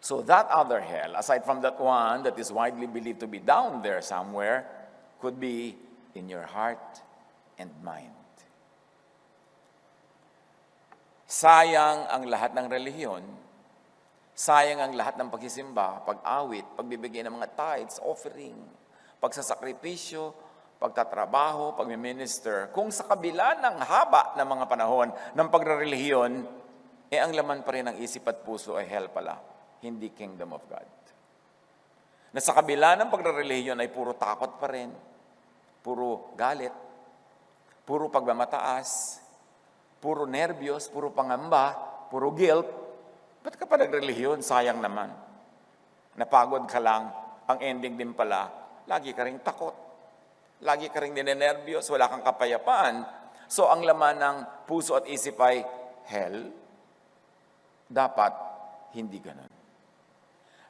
So that other hell, aside from that one that is widely believed to be down there somewhere, could be in your heart and mind. Sayang ang lahat ng relihiyon, sayang ang lahat ng pagsisimba, pag-awit, pagbibigay ng mga tithes, offering, pagsasakripisyo, pagtatrabaho, pagmiminister, kung sa kabila ng haba ng mga panahon ng pagrelihiyon, ang laman pa rin ng isip at puso ay hell pala, hindi kingdom of God. Na sa kabila ng pagrelihiyon ay puro takot pa rin, puro galit, puro pagmamataas, puro nervyos, puro pangamba, puro guilt. Ba't ka pa nagrelihiyon? Sayang naman. Napagod ka lang, ang ending din pala, lagi ka ring takot. Lagi ka ring ninenervyos, wala kang kapayapaan. So ang laman ng puso at isip ay hell. Dapat hindi ganun.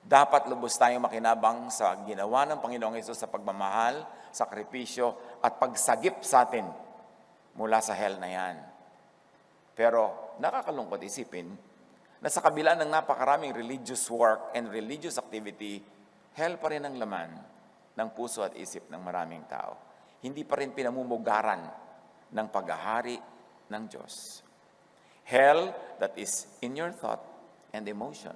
Dapat lubos tayong makinabang sa ginawa ng Panginoong Hesus sa pagmamahal, sakripisyo, at pagsagip sa atin mula sa hell na yan. Pero nakakalungkot isipin na sa kabila ng napakaraming religious work and religious activity, hell pa rin ang laman ng puso at isip ng maraming tao. Hindi pa rin pinamumugaran ng paghahari ng Diyos. Hell that is in your thought and emotion.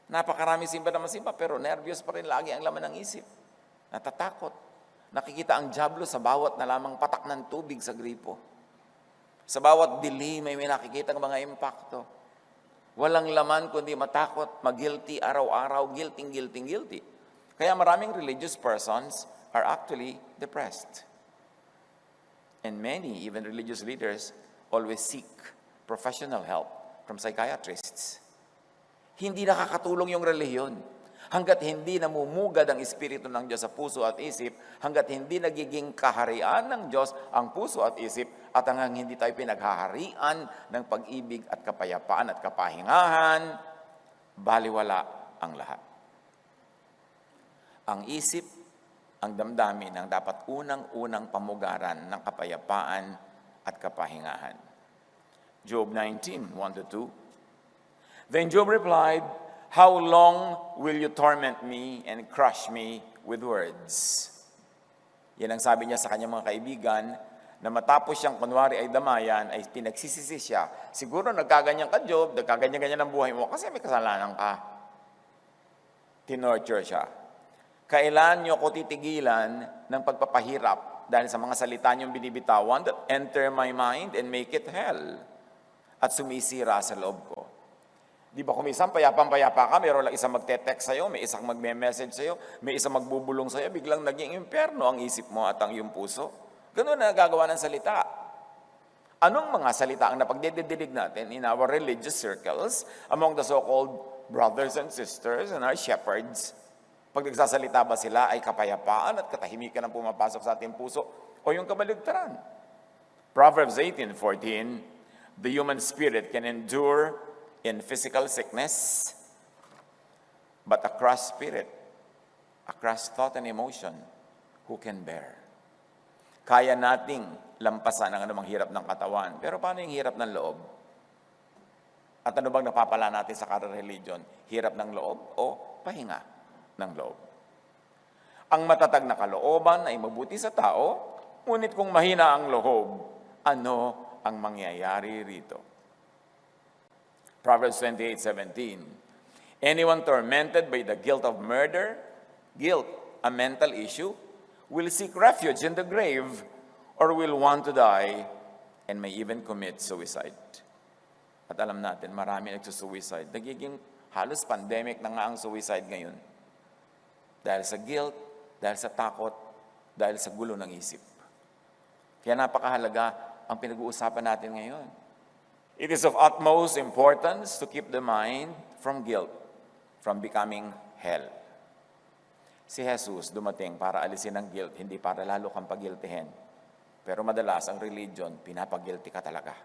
Napakarami simba na masimba, pero nervyos pa rin lagi ang laman ng isip. Natatakot. Nakikita ang dyablo sa bawat na lamang patak ng tubig sa gripo. Sa bawat dilim may nakikita ng mga impacto. Walang laman kundi matakot, mag-guilty araw-araw, guilty. Kaya maraming religious persons are actually depressed. And many, even religious leaders, always seek professional help from psychiatrists. Hindi nakakatulong yung relihiyon. Hanggat hindi namumugad ang Espiritu ng Diyos sa puso at isip, hanggat hindi nagiging kaharian ng Diyos ang puso at isip, at hanggang hindi tayo pinaghaharian ng pag-ibig at kapayapaan at kapahingahan, baliwala ang lahat. Ang isip, ang damdamin ang dapat unang-unang pamugaran ng kapayapaan at kapahingahan. Job 19, 1-2. Then Job replied, "How long will you torment me and crush me with words?" Yan ang sabi niya sa kanyang mga kaibigan, na matapos siyang kunwari ay damayan, ay pinagsisisi siya. Siguro nagkaganyan ka, Job, nagkaganyan-ganyan ang buhay mo kasi may kasalanan ka. Tinorture siya. Kailan niyo ko titigilan ng pagpapahirap dahil sa mga salita niyong binibitawan that enter my mind and make it hell at sumisira sa loob ko? Di ba kung isang payapang-payapa ka, mayroon lang isang magte-text sa'yo, may isang magme-message sa'yo, may isang magbubulong sa'yo, biglang naging impyerno ang isip mo at ang iyong puso. Ganun na nagagawa ng salita. Anong mga salita ang napagdididig natin in our religious circles, among the so-called brothers and sisters and our shepherds? Pag nagsasalita ba sila ay kapayapaan at katahimikan ang pumapasok sa ating puso o yung kabaligtaran? Proverbs 18:14, the human spirit can endure in physical sickness, but a crushed spirit, a crushed thought and emotion, who can bear? Kaya nating lampasan ang anumang hirap ng katawan. Pero paano yung hirap ng loob? At ano bang napapala natin sa religion? Hirap ng loob o pahinga ng loob? Ang matatag na kalooban ay mabuti sa tao, ngunit kung mahina ang loob, ano ang mangyayari rito? Proverbs 28:17. Anyone tormented by the guilt of murder, guilt, a mental issue, will seek refuge in the grave or will want to die and may even commit suicide. At alam natin, marami nagsusuicide. Nagiging halos pandemic na nga ang suicide ngayon. Dahil sa guilt, dahil sa takot, dahil sa gulo ng isip. Kaya napakahalaga ang pinag-uusapan natin ngayon. It is of utmost importance to keep the mind from guilt, from becoming hell. Si Jesus dumating para alisin ang guilt, hindi para lalo kang pagiltihin. Pero madalas ang religion, pinapagilty ka talaga.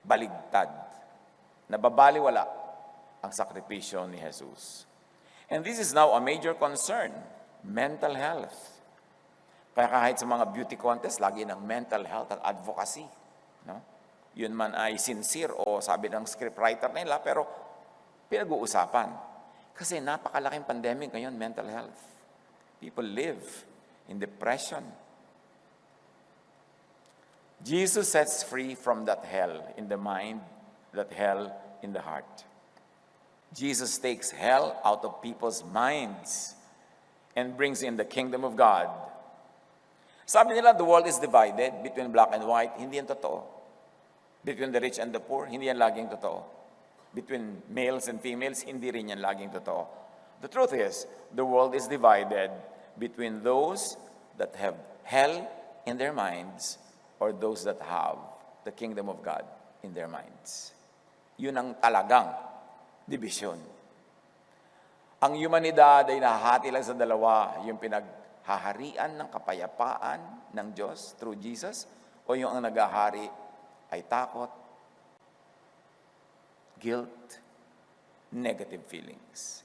Baligtad. Nababaliwala ang sakripisyo ni Jesus. And this is now a major concern, mental health. Kaya kahit sa mga beauty contest, lagi ng mental health at advocacy. No? Yun man ay sincere o sabi ng scriptwriter nila, pero pinag-uusapan. Kasi napakalaking pandemic ngayon, mental health. People live in depression. Jesus sets free from that hell in the mind, that hell in the heart. Jesus takes hell out of people's minds and brings in the kingdom of God. Sabi nila, the world is divided between black and white. Hindi yan totoo. Between the rich and the poor, hindi yan laging totoo. Between males and females, hindi rin yan laging totoo. The truth is, the world is divided between those that have hell in their minds or those that have the kingdom of God in their minds. Yun ang talagang division. Ang humanidad ay nahahati lang sa dalawa, yung pinaghaharian ng kapayapaan ng Diyos through Jesus, o yung ang naghahari ay takot, guilt, negative feelings.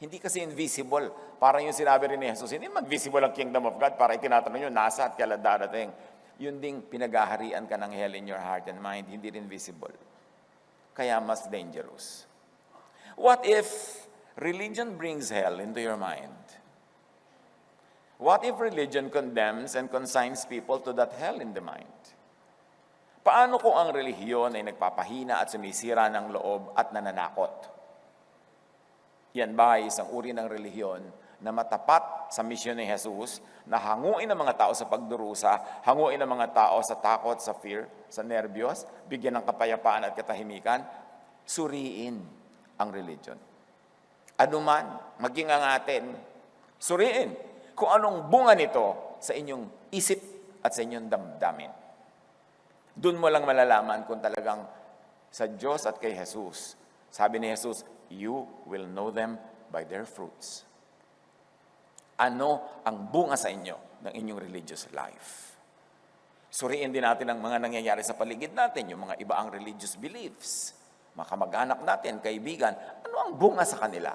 Hindi kasi invisible. Parang yung sinabi rin ni Jesus, hindi mag-visible ang kingdom of God para itinatanong nyo, nasa at kailan darating. Yun ding pinaghaharian ka ng hell in your heart and mind, hindi rin visible. Kaya mas dangerous. What if religion brings hell into your mind? What if religion condemns and consigns people to that hell in the mind? Paano kung ang relihiyon ay nagpapahina at sumisira ng loob at nananakot? Yan ba ay isang uri ng relihiyon na matapat sa misyon ni Jesus na hanguin ang mga tao sa pagdurusa, hanguin ang mga tao sa takot, sa fear, sa nervyos, bigyan ng kapayapaan at katahimikan, suriin ang religion. Ano man, maging ang atin, suriin kung anong bunga nito sa inyong isip at sa inyong damdamin. Doon mo lang malalaman kung talagang sa Diyos at kay Jesus. Sabi ni Jesus, you will know them by their fruits. Ano ang bunga sa inyo ng inyong religious life? Suriin din natin ang mga nangyayari sa paligid natin, yung mga iba ang religious beliefs. Mga kamag-anak natin, kaibigan, ano ang bunga sa kanila?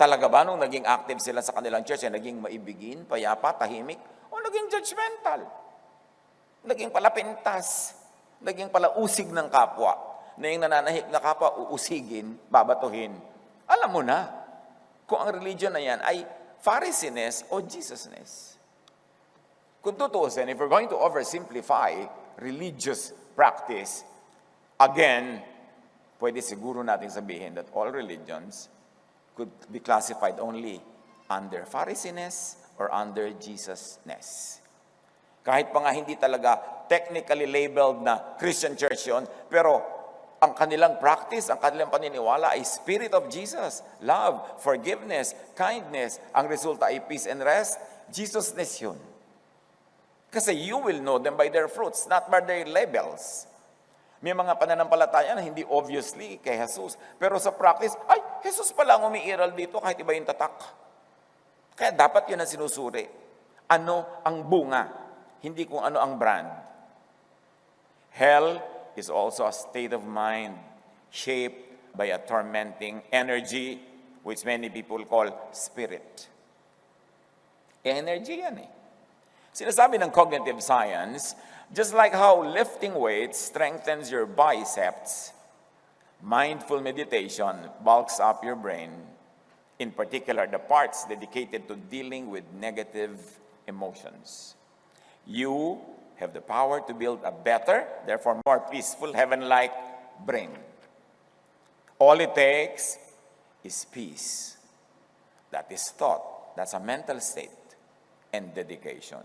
Talaga ba nung naging active sila sa kanilang church ay naging maibigin, payapa, tahimik, o naging judgmental? Naging pala pintas, naging pala usig ng kapwa, na yung nananahik na kapwa, uusigin, babatuhin. Alam mo na, kung ang religion na yan ay Pharisees o Jesusness. Kung tutuusin, if we're going to oversimplify religious practice, again, pwede siguro natin sabihin that all religions could be classified only under Pharisees or under Jesusness. Kahit pa nga hindi talaga technically labeled na Christian church yun, pero ang kanilang practice, ang kanilang paniniwala ay Spirit of Jesus, love, forgiveness, kindness. Ang resulta ay peace and rest. Jesusness yun. Kasi you will know them by their fruits, not by their labels. May mga pananampalataya na hindi obviously kay Jesus, pero sa practice, ay, Jesus pala ang umiiral dito kahit iba yung tatak. Kaya dapat yun ang sinusuri. Ano ang bunga? Hindi kung ano ang brand. Hell is also a state of mind shaped by a tormenting energy which many people call spirit. Energy yan eh. Sinasabi ng cognitive science, just like how lifting weights strengthens your biceps, mindful meditation bulks up your brain, in particular the parts dedicated to dealing with negative emotions. You have the power to build a better, therefore more peaceful, heaven-like brain. All it takes is peace. That is thought. That's a mental state and dedication.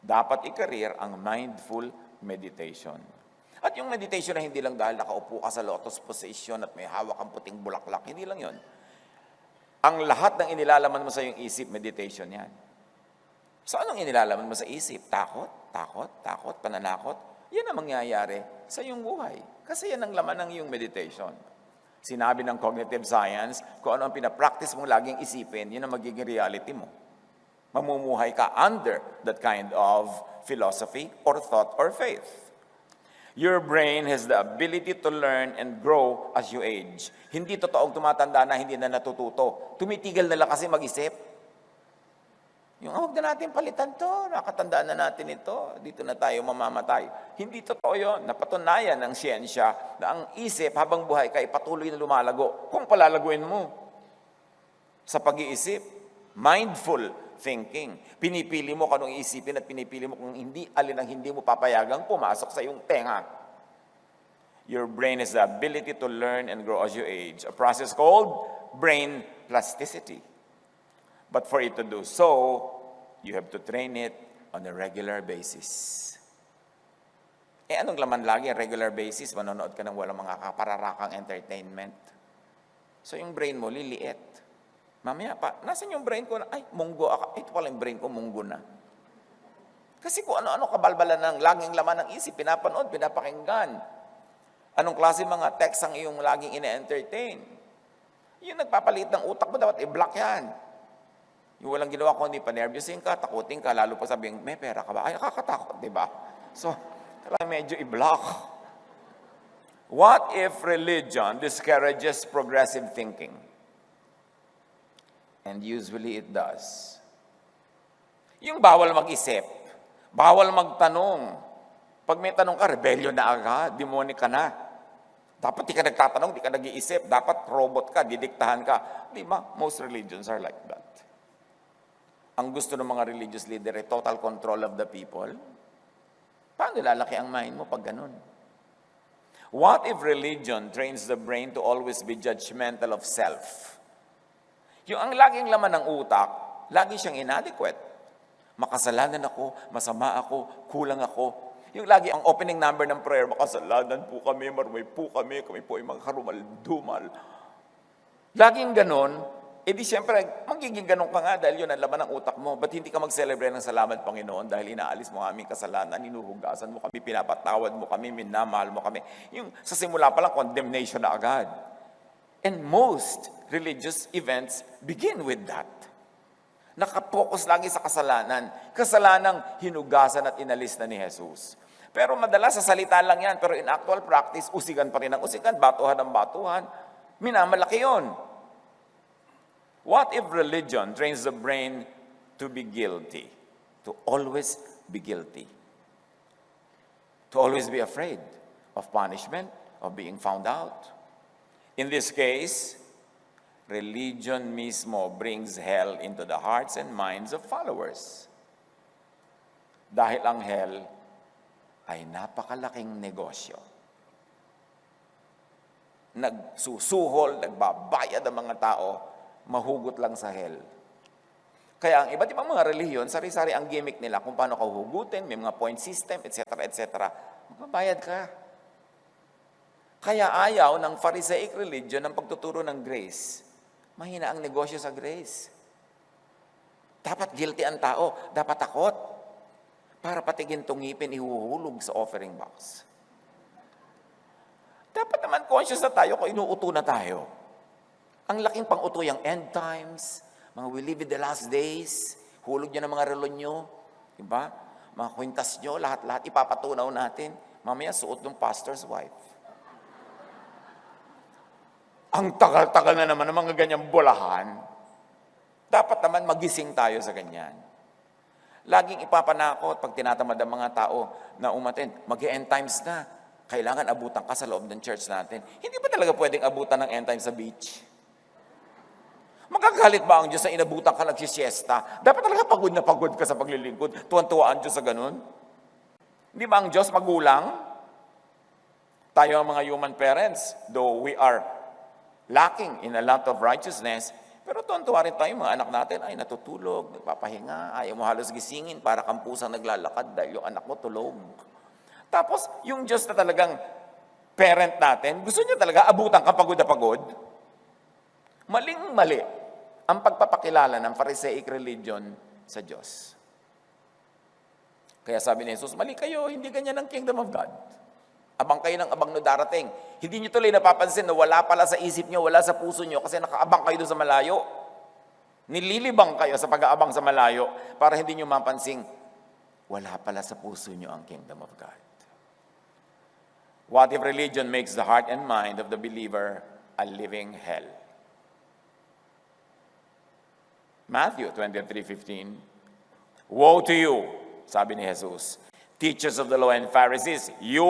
Dapat i-career ang mindful meditation. At yung meditation na hindi lang dahil nakaupo ka sa lotus position at may hawak ang puting bulaklak, hindi lang yon. Ang lahat ng inilalaman mo sa iyong isip, meditation yan. So anong inilalaman mo sa isip? Takot, pananakot. Yan ang mangyayari sa iyong buhay. Kasi yan ang laman ng iyong meditation. Sinabi ng cognitive science, kung ano ang pinapractice mong laging isipin, yun ang magiging reality mo. Mamumuhay ka under that kind of philosophy or thought or faith. Your brain has the ability to learn and grow as you age. Hindi totoong tumatanda na hindi na natututo. Tumitigil na lang kasi mag-isip. Yung huwag na natin palitan to, nakatandaan na natin ito, dito na tayo mamamatay. Hindi totoo yun. Napatunayan ng siyensya na ang isip habang buhay ka ay patuloy na lumalago kung palalaguin mo sa pag-iisip. Mindful thinking. Pinipili mo kung anong isipin at pinipili mo kung hindi, alin ang hindi mo papayagang pumasok sa iyong tenga. Your brain has the ability to learn and grow as you age. A process called brain plasticity. But for it to do so, you have to train it on a regular basis. Anong laman lagi? Regular basis, manonood ka ng walang mga kapararakang entertainment. So yung brain mo, liliit. Mamaya pa, nasan yung brain ko na, ay, munggo ako. Ito pala yung brain ko, munggo na. Kasi kung ano-ano kabalbalan ng laging laman ng isip, pinapanood, pinapakinggan. Anong klase mga text ang iyong laging ine-entertain? Yung nagpapalit ng utak mo, dapat i-block yan. Yung walang ginawa ko, hindi pa nervyusin ka, takutin ka, lalo pa sabihin, may pera ka ba? Ay, nakakatakot, di ba? So, kailangan medyo i-block. What if religion discourages progressive thinking? And usually it does. Yung bawal mag-isip, bawal magtanong. Pag may tanong ka, rebellion na agad, demonic ka na. Dapat di ka nagtatanong, di ka nag-iisip, dapat robot ka, didiktahan ka. Di ba? Most religions are like that. Ang gusto ng mga religious leader ay total control of the people. Paano lalaki ang mind mo pag ganun? What if religion trains the brain to always be judgmental of self? Yung ang laging laman ng utak, lagi siyang inadequate. Makasalanan ako, masama ako, kulang ako. Yung lagi ang opening number ng prayer, makasalanan po kami, marumay po kami po ay mga karumal-dumal. Laging ganon, di siyempre, magiging ganon ka nga dahil yun ang laman ng utak mo. Ba't hindi ka mag-celebrate ng salamat, Panginoon, dahil inaalis mo aming kasalanan, inuhugasan mo kami, pinapatawad mo kami, minamahal mo kami. Yung sa simula pa lang, condemnation na agad. And most religious events begin with that. Nakapokus lagi sa kasalanan. Kasalanang hinugasan at inalis na ni Jesus. Pero madalas sa salita lang yan, pero in actual practice, usigan pa rin ang usigan, batuhan ang batuhan. Minamalaki yun. What if religion trains the brain to be guilty? To always be guilty. To always be afraid of punishment, of being found out. In this case, religion mismo brings hell into the hearts and minds of followers. Dahil ang hell ay napakalaking negosyo. Nagsusuhol, nagbabayad ang mga tao, mahugot lang sa hell. Kaya ang iba't ibang mga relihiyon, sari-sari ang gimmick nila kung paano ka hugutin, may mga point system, etc., etc. Magbabayad ka. Kaya ayaw ng Pharisaic religion ng pagtuturo ng grace. Mahina ang negosyo sa grace. Dapat guilty ang tao, dapat takot. Para patigin tong ngipin, ihuhulog sa offering box. Dapat naman conscious na tayo kung inuuto na tayo. Ang laking pang-uto yung end times, mga we live in the last days, hulog nyo ng mga relon nyo, diba? Mga kwintas nyo, lahat-lahat ipapatunaw natin. Mamaya suot ng pastor's wife. Ang tagal-tagal na naman ng mga ganyang bulahan. Dapat naman magising tayo sa ganyan. Laging ipapanakot pag tinatamad ang mga tao na umattend, mag-end times na. Kailangan abutan ka sa loob ng church natin. Hindi ba talaga pwedeng abutan ng end times sa beach? Magagalit ba ang Diyos na inabutan ka nagsisiesta? Dapat talaga pagod na pagod ka sa paglilingkod. Tuwan-tuwa ang Diyos sa ganun. Hindi ba ang Diyos magulang? Tayo ang mga human parents, though we are lacking in a lot of righteousness, pero tuwan-tuwa rin tayo, mga anak natin ay natutulog, nagpapahinga, ayaw mo halos gisingin para kang pusang naglalakad dahil yung anak mo tulog. Tapos, yung Diyos na talagang parent natin, gusto niya talaga abutan ka pagod na pagod. Maling-mali ang pagpapakilala ng Pharisaic religion sa Diyos. Kaya sabi ni Jesus, mali kayo, hindi ganyan ang kingdom of God. Abang kayo ng abang no darating. Hindi nyo tuloy napapansin na wala pala sa isip nyo, wala sa puso nyo kasi nakaabang kayo doon sa malayo. Nililibang kayo sa pag-aabang sa malayo para hindi nyo mapansing wala pala sa puso nyo ang kingdom of God. What if religion makes the heart and mind of the believer a living hell? Matthew 23:15, Woe to you, sabi ni Jesus, teachers of the law and Pharisees, you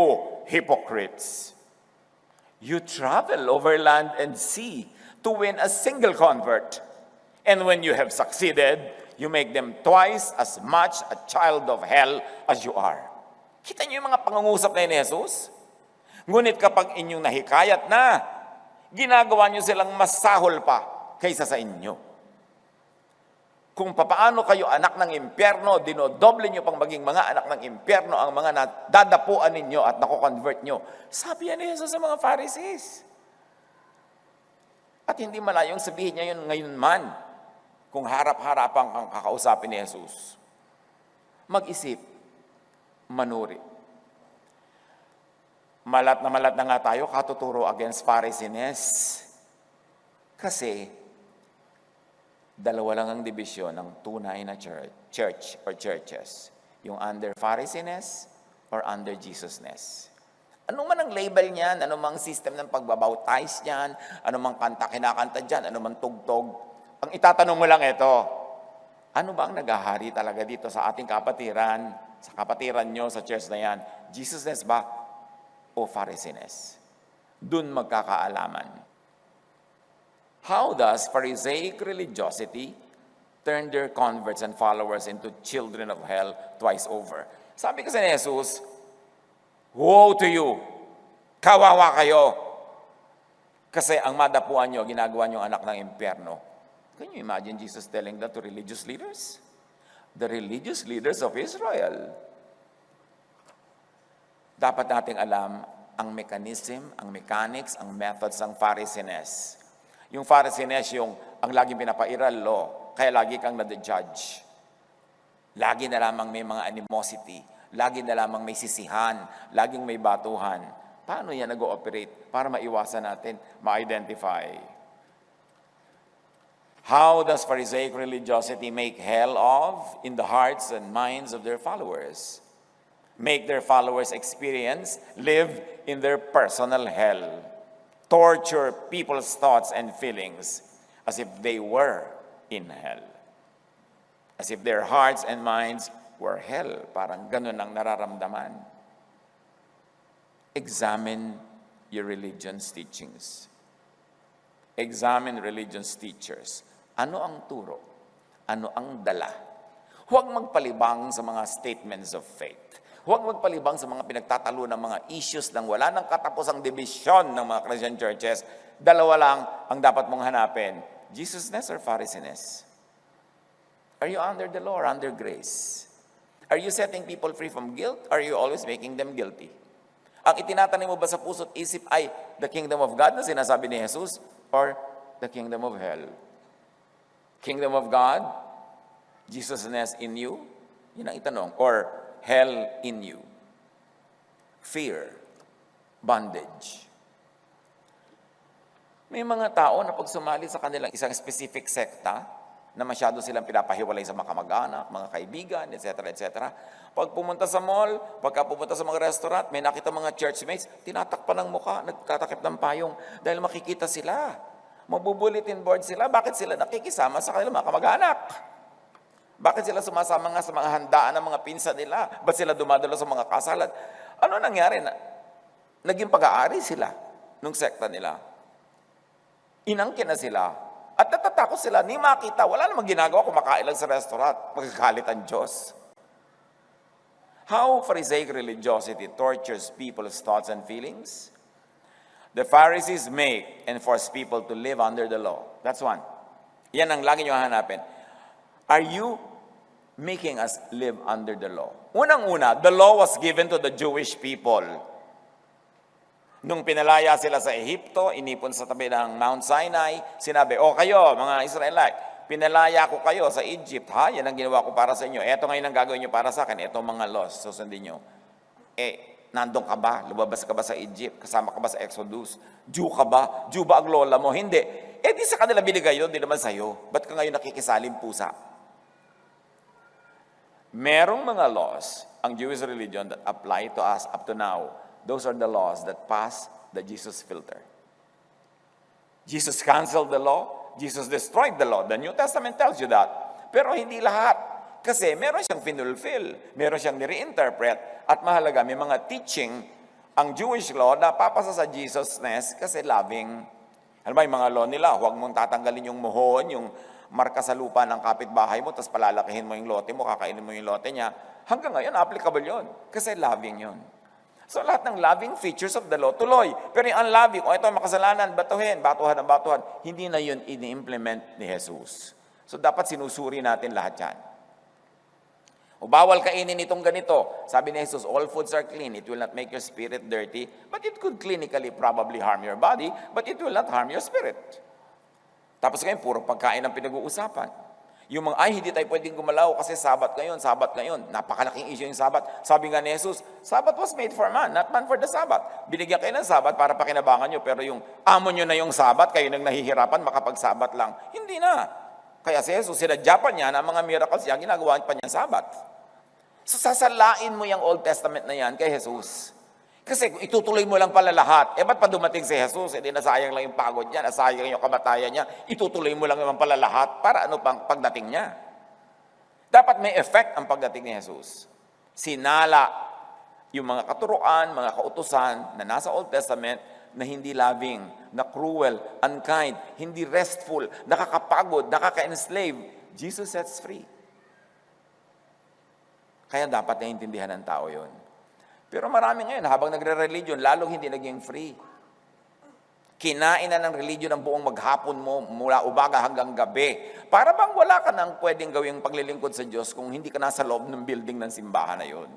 hypocrites. You travel over land and sea to win a single convert. And when you have succeeded, you make them twice as much a child of hell as you are. Kita niyo yung mga pangungusap na yun ni Jesus? Ngunit kapag inyong nahikayat na, ginagawa niyo silang masahol pa kaysa sa inyo. Kung papaano kayo anak ng impyerno, dinodoble niyo pang maging mga anak ng impyerno ang mga nadadapuan ninyo at nako-convert niyo. Sabi yan ni Jesus sa mga Pharisees. At hindi malayong sabihin niya yun ngayon man, kung harap-harapan kang kakausapin ni Jesus. Mag-isip, manuri. Malat na nga tayo, katuturo against Pharisees. Kasi, dalawa lang ang dibisyon ng tunay na church or churches. Yung under Pharisees or under Jesusness. Ano man ang label niyan, ano mang system ng pagbabautize niyan, ano mang kanta kinakanta dyan, ano mang tugtog. Ang itatanong mo lang ito, ano ba ang naghahari talaga dito sa ating kapatiran, sa kapatiran nyo, sa church na yan? Jesusness ba o Pharisees? Doon magkakaalaman. How does Pharisaic religiosity turn their converts and followers into children of hell twice over? Sabi kasi ni Jesus, woe to you! Kawawa kayo! Kasi ang madapuan nyo, ginagawa nyo anak ng impyerno. Can you imagine Jesus telling that to religious leaders? The religious leaders of Israel. Dapat nating alam ang mechanism, ang mechanics, ang methods ng Pharisees. Yung Pharisees, yung ang laging pinapairal law, kaya lagi kang nade-judge. Lagi na lamang may mga animosity, lagi na lamang may sisihan, laging may batuhan. Paano yan nag-ooperate para maiwasan natin, ma-identify? How does Pharisaic religiosity make hell of in the hearts and minds of their followers? Make their followers experience, live in their personal hell. Torture people's thoughts and feelings as if they were in hell. As if their hearts and minds were hell. Parang ganun ang nararamdaman. Examine your religion's teachings. Examine religion's teachers. Ano ang turo? Ano ang dala? Huwag magpalibang sa mga statements of faith. Huwag magpalibang sa mga pinagtatalo ng mga issues ng wala nang katapusang division ng mga Christian churches. Dalawa lang ang dapat mong hanapin. Jesusness or Pharisees? Are you under the law or under grace? Are you setting people free from guilt or are you always making them guilty? Ang itinatanim mo ba sa puso't isip ay the kingdom of God na sinasabi ni Jesus or the kingdom of hell? Kingdom of God, Jesusness in you, yun ang itanong. Or hell in you. Fear, bondage. May mga tao na pag sumali sa kanilang isang specific sekta, na masyado silang pinapahiwalay sa mga kamag-anak, mga kaibigan, etc., etc. Pag pumunta sa mall, pagka pumunta sa mga restaurant, may nakita mga churchmates, tinatakpan ng mukha, nagtatakip ng payong dahil makikita sila. Magbubulletin board sila, bakit sila nakikisama sa kanilang mga kamag-anak? Bakit sila sumasama nga sa mga handaan ng mga pinsan nila? Ba't sila dumadalo sa mga kasalan? Ano nangyari na? Naging pag-aari sila nung sekta nila. Inangkin na sila. At natatakot sila, ni makita, wala namang ginagawa, kumakain lang sa restaurant, magkakalit ang Diyos. How Pharisaic religiosity tortures people's thoughts and feelings? The Pharisees make and force people to live under the law. That's one. Yan ang lagi nyo hanapin. Are you making us live under the law? Unang-una, the law was given to the Jewish people. Nung pinalaya sila sa Ehipto, inipon sa tabi ng Mount Sinai, sinabi, kayo, mga Israelite, pinalaya ko kayo sa Egypt, ha? Yan ang ginawa ko para sa inyo. Eto ngayon ang gagawin nyo para sa akin. Eto mga laws, susundin nyo. Nandun ka ba? Lumabas ka ba sa Egypt? Kasama ka ba sa Exodus? Jew ka ba? Jew ba ang lola mo? Hindi. Di sa kanila binigay yun, di naman sa'yo. Ba't ka ngayon nakikisaling pusa? Merong mga laws, ang Jewish religion that apply to us up to now. Those are the laws that pass the Jesus filter. Jesus canceled the law. Jesus destroyed the law. The New Testament tells you that. Pero hindi lahat. Kasi meron siyang finulfill, meron siyang nire-interpret, at mahalaga, may mga teaching ang Jewish law na papasa sa Jesusness kasi loving. Alam mo, yung mga law nila, huwag mong tatanggalin yung muhon, yung marka sa lupa ng kapitbahay mo, tapos palalakihin mo yung lote mo, kakainin mo yung lote niya. Hanggang ngayon, applicable yon kasi loving yon. So lahat ng loving features of the law, tuloy. Pero yung unloving, ito makasalanan, batuhin, batuhan ang batuhan, hindi na yun ini-implement ni Jesus. So dapat sinusuri natin lahat yan. O bawal kainin itong ganito. Sabi ni Jesus, all foods are clean. It will not make your spirit dirty, but it could clinically probably harm your body, but it will not harm your spirit. Tapos ngayon, puro pagkain ang pinag-uusapan. Yung mga, hindi tayo pwedeng gumalaw kasi sabat ngayon. Napakalaking issue yung sabat. Sabi nga ni Jesus, Sabat was made for man, not man for the Sabbath. Binigyan kayo ng sabat para pakinabangan nyo, pero yung amo nyo na yung sabat, kayo nang nahihirapan, makapag-sabat lang. Hindi na. Kaya si Jesus, sinadya pa niya na mga miracles niya, ginagawa pa niya sabat. So sasalain mo yung Old Testament na yan kay Jesus. Kasi kung itutuloy mo lang pala lahat, ba't pa dumating si Jesus? Hindi nasayang lang yung pagod niya, nasayang yung kamatayan niya, itutuloy mo lang naman pala lahat para ano pang pagdating niya. Dapat may effect ang pagdating ni Jesus. Sinala yung mga katuruan, mga kautusan na nasa Old Testament na hindi loving, na cruel, unkind, hindi restful, nakakapagod, nakaka-enslave. Jesus sets free. Kaya dapat naiintindihan ng tao yun. Pero marami ngayon, habang nagre-religion, lalong hindi naging free. Kinain na ng religion ang buong maghapon mo, mula umaga hanggang gabi. Para bang wala ka nang pwedeng gawing paglilingkod sa Diyos kung hindi ka nasa loob ng building ng simbahan na yun.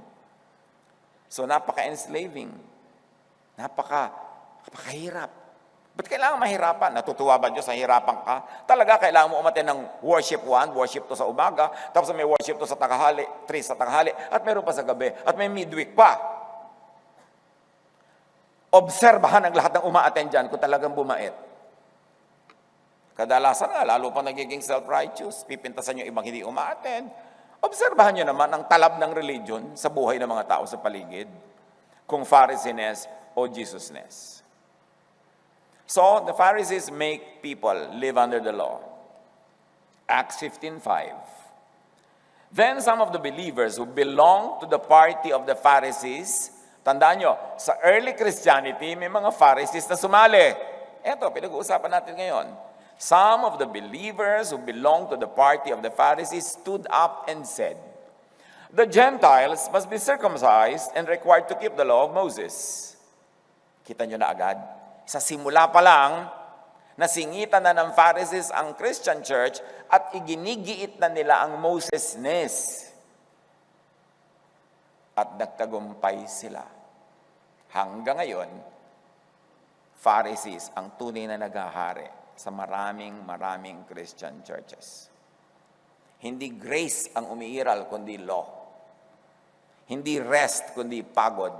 So napaka-enslaving. Napakahirap. Ba't kailangan mahirapan? Natutuwa ba Diyos sa hirapan ka? Talaga kailangan mo umaten ng worship 1, worship 2 sa umaga, tapos may worship 2 sa tanghali, 3 sa tanghali, at meron pa sa gabi, at may midweek pa. Obserbahan ang lahat ng uma-attend dyan kung talagang bumait. Kadalasan nga, lalo pa nagiging self-righteous, pipintasan yung ibang hindi uma-attend. Obserbahan nyo naman ang talab ng religion sa buhay ng mga tao sa paligid, kung Pharisees o Jesusness. So, the Pharisees make people live under the law. Acts 15:5. Then some of the believers who belonged to the party of the Pharisees, tandaan nyo, sa early Christianity, may mga Pharisees na sumali. Eto, pinag-uusapan natin ngayon. Some of the believers who belonged to the party of the Pharisees stood up and said, the Gentiles must be circumcised and required to keep the law of Moses. Kita nyo na agad? Sa simula pa lang, nasingitan na ng Pharisees ang Christian church at iginigiit na nila ang Mosesness. At nagtagumpay sila. Hanggang ngayon, Pharisees ang tunay na naghahari sa maraming Christian churches. Hindi grace ang umiiral, kundi law. Hindi rest, kundi pagod.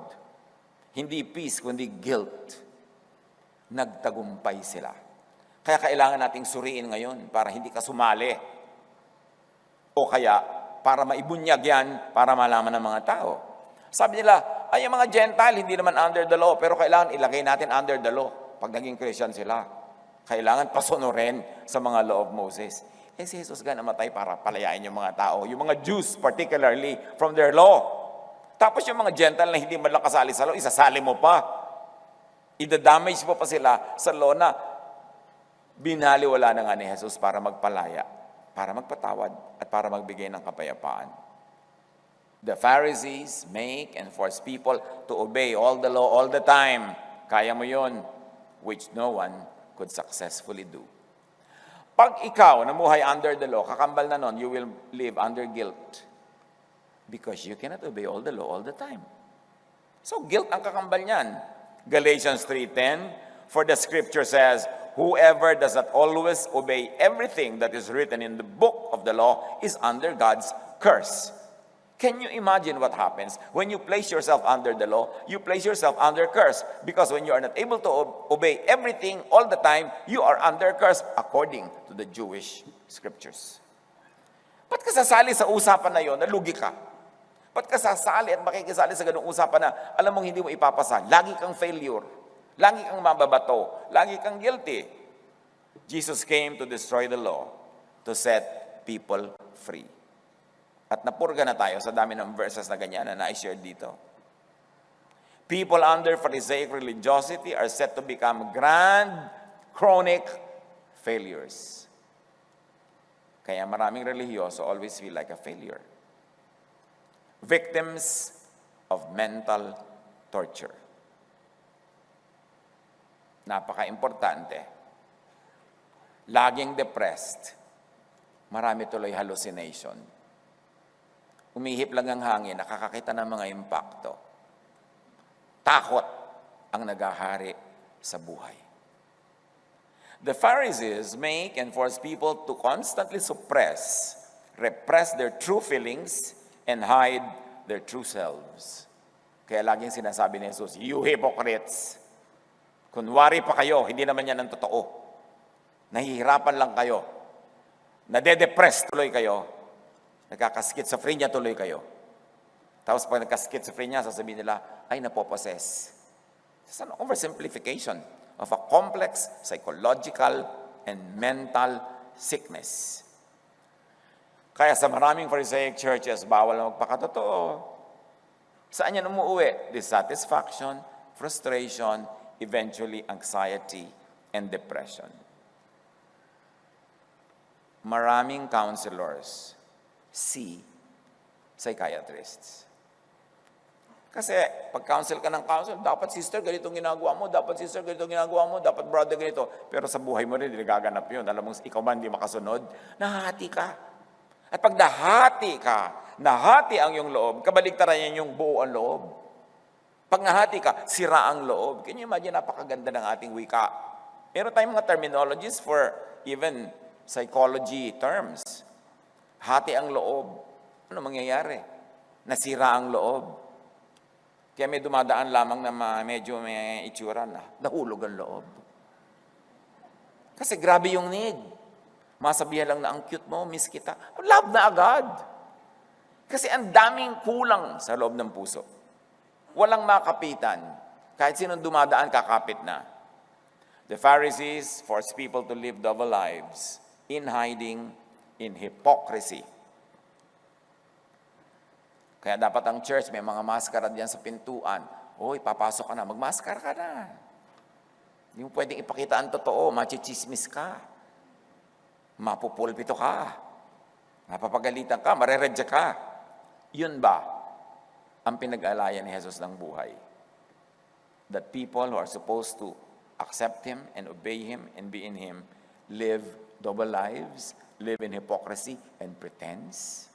Hindi peace, kundi guilt. Nagtagumpay sila. Kaya kailangan nating suriin ngayon para hindi ka sumali. O kaya, para maibunyag yan, para malaman ng mga tao. Sabi nila, ay yung mga Gentile, hindi naman under the law, pero kailangan ilagay natin under the law. Pag naging Christian sila, kailangan pasunurin sa mga law of Moses. Si Jesus namatay para palayain yung mga tao, yung mga Jews particularly, from their law. Tapos yung mga Gentile na hindi man lang kasali sa law, isasali mo pa. Ida-damage mo pa sila sa law na binaliwala na nga ni Jesus para magpalaya, para magpatawad, at para magbigay ng kapayapaan. The Pharisees make and force people to obey all the law all the time. Kaya mo yun, which no one could successfully do. Pag ikaw namuhay under the law, kakambal na nun, you will live under guilt. Because you cannot obey all the law all the time. So guilt ang kakambal niyan. Galatians 3:10, for the scripture says, whoever does not always obey everything that is written in the book of the law is under God's curse. Can you imagine what happens when you place yourself under the law? You place yourself under curse because when you are not able to obey everything all the time, you are under curse according to the Jewish scriptures. Ba't ka sasali sa usapan na yon? Nalugi ka. Ba't ka sasali at makikisali sa ganung usapan na alam mong hindi mo ipapasa? Lagi kang failure. Lagi kang mababato. Lagi kang guilty. Jesus came to destroy the law, to set people free. At napurga na tayo sa dami ng verses na ganyan na na-share dito. People under Pharisaic religiosity are said to become grand, chronic failures. Kaya maraming religyoso always feel like a failure. Victims of mental torture. Napaka-importante. Laging depressed. Marami tuloy hallucination. Umihip lang ang hangin, nakakakita ng mga impakto. Takot ang nagahari sa buhay. The Pharisees make and force people to constantly repress their true feelings, and hide their true selves. Kaya laging sinasabi ni Jesus, you hypocrites! Kunwari pa kayo, hindi naman yan ang totoo. Nahihirapan lang kayo. Nade-depress tuloy kayo. Nagkakaskitsophrenia tuloy kayo. Tapos pag nagkaskitsophrenia, sasabihin nila, ay napoposes. It's an oversimplification of a complex psychological and mental sickness. Kaya sa maraming Pharisaic churches, bawal na magpakatotoo. Saan yan umuwi? Dissatisfaction, frustration, eventually anxiety and depression. Maraming counselors see psychiatrists. Kasi pag counsel ka ng counsel, dapat sister, ganitong ginagawa mo, dapat sister, ganitong ginagawa mo, dapat brother, ganito. Pero sa buhay mo rin, hindi gaganap yun. Alam mo, ikaw man hindi makasunod, nahati ka. At pag nahati ang iyong loob, kabaligtaran yan yung buo ang loob. Pag nahati ka, sira ang loob. Can you imagine, napakaganda ng ating wika. Meron tayong mga terminologies for even psychology terms. Hati ang loob. Ano mangyayari? Nasira ang loob. Kaya may dumadaan lamang na medyo may itsura na nahulog ang loob. Kasi grabe yung need. Masabihan lang na ang cute mo, miss kita. Love na agad. Kasi ang daming kulang sa loob ng puso. Walang makapitan. Kahit sinong dumadaan, kakapit na. The Pharisees forced people to live double lives in hiding, in hypocrisy. Kaya dapat ang church, may mga maskara diyan sa pintuan. Hoy, papasok ka na, magmaskara ka na. Hindi mo pwedeng ipakita ang totoo, machichismis ka. Mapupulpito ka, mapapagalitan ka, mareredya ka. Yun ba ang pinag-alayan ni Jesus ng buhay? That people who are supposed to accept Him and obey Him and be in Him live double lives, live in hypocrisy and pretense?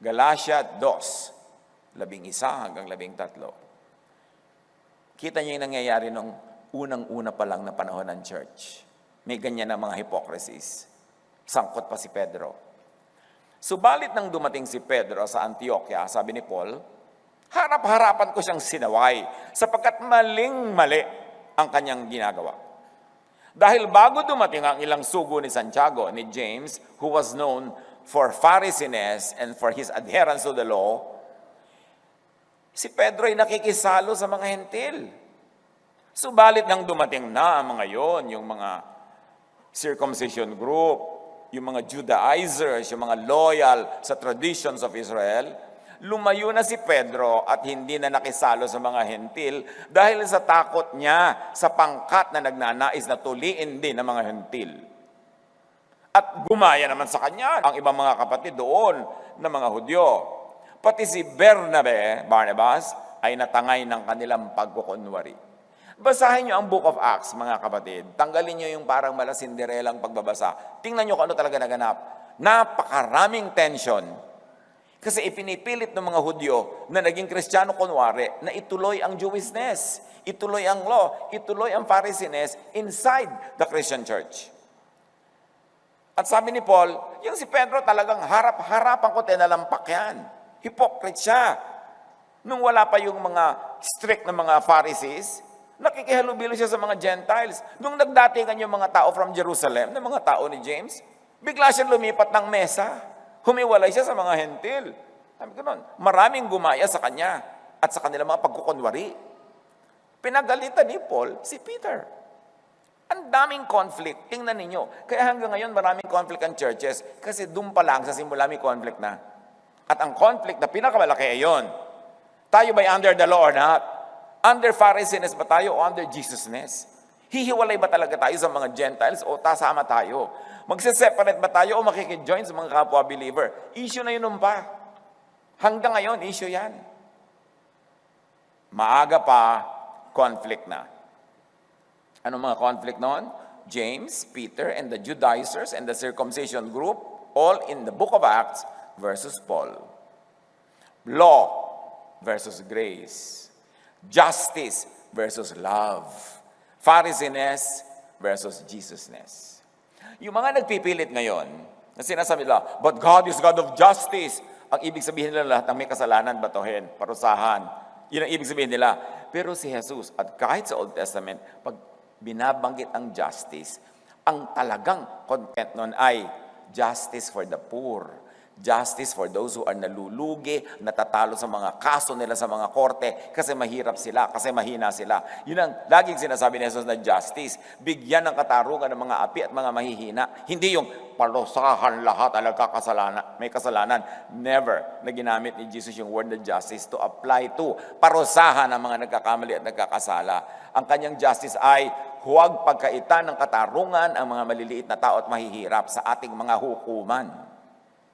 Galatia 2, 11-13. Kita niyo yung nangyayari nung unang-una pa lang na panahon ng church. May ganyan na mga hypocrisies. Sangkot pa si Pedro. Subalit nang dumating si Pedro sa Antioquia, sabi ni Paul, harap-harapan ko siyang sinaway sapagkat maling-mali ang kanyang ginagawa. Dahil bago dumating ang ilang sugo ni Santiago, ni James, who was known for Pharisees and for his adherence to the law, si Pedro ay nakikisalo sa mga hentil. Subalit nang dumating na ang mga yon, yung mga circumcision group, yung mga Judaizers, yung mga loyal sa traditions of Israel, lumayo na si Pedro at hindi na nakisalo sa mga hentil dahil sa takot niya sa pangkat na nagnanais na tuliin din ng mga hentil. At gumaya naman sa kanya ang ibang mga kapatid doon na mga Hudyo. Pati si Barnabas, ay natangay ng kanilang pagkukunwari. Basahin nyo ang Book of Acts, mga kapatid. Tanggalin nyo yung parang mala Cinderelang pagbabasa. Tingnan nyo kung ano talaga naganap. Napakaraming tension. Kasi ipinipilit ng mga Hudyo na naging Kristiyano kunwari na ituloy ang Jewishness, ituloy ang law, ituloy ang Pharisees inside the Christian church. At sabi ni Paul, yung si Pedro talagang harap-harapan ko tinalampak yan. Hypocrite siya. Nung wala pa yung mga strict na mga Pharisees, nakikihalubilo siya sa mga Gentiles. Nung nagdatingan yung mga tao from Jerusalem, na mga tao ni James, bigla siya lumipat ng mesa. Humiwalay siya sa mga hentil. Sabi ko nun, maraming gumaya sa kanya at sa kanilang mga pagkukunwari. Pinagalitan ni Paul si Peter. Ang daming conflict. Tingnan ninyo. Kaya hanggang ngayon maraming conflict ang churches kasi doon pa lang sa simula may conflict na. At ang conflict na pinakamalaki ay yun. Tayo ba'y under the law or not? Under Pharisees ba tayo o under Jesusness? Hihiwalay ba talaga tayo sa mga Gentiles o tasama tayo? Magse-separate ba tayo o makikijoin sa mga kapwa-believer? Issue na yun pa. Hanggang ngayon, issue yan. Maaga pa, conflict na. Anong mga conflict noon? James, Peter, and the Judaizers and the circumcision group, all in the book of Acts versus Paul. Law versus grace. Justice versus love. Pharisees versus Jesusness. Yung mga nagpipilit ngayon, na sinasabi nila, but God is God of justice. Ang ibig sabihin nila lahat ng may kasalanan, batuhin, parusahan. Yun ang ibig sabihin nila. Pero si Jesus, at kahit sa Old Testament, pag binabanggit ang justice, ang talagang content nun ay justice for the poor. Justice for those who are nalulugi, natatalo sa mga kaso nila sa mga korte kasi mahirap sila, kasi mahina sila. Yun ang laging sinasabi ni Jesus na justice. Bigyan ng katarungan ng mga api at mga mahihina. Hindi yung parusahan lahat ang may kasalanan. Never na ginamit ni Jesus yung word na justice to apply to parusahan ang mga nagkakamali at nagkakasala. Ang kanyang justice ay huwag pagkaitan ng katarungan ang mga maliliit na tao at mahihirap sa ating mga hukuman.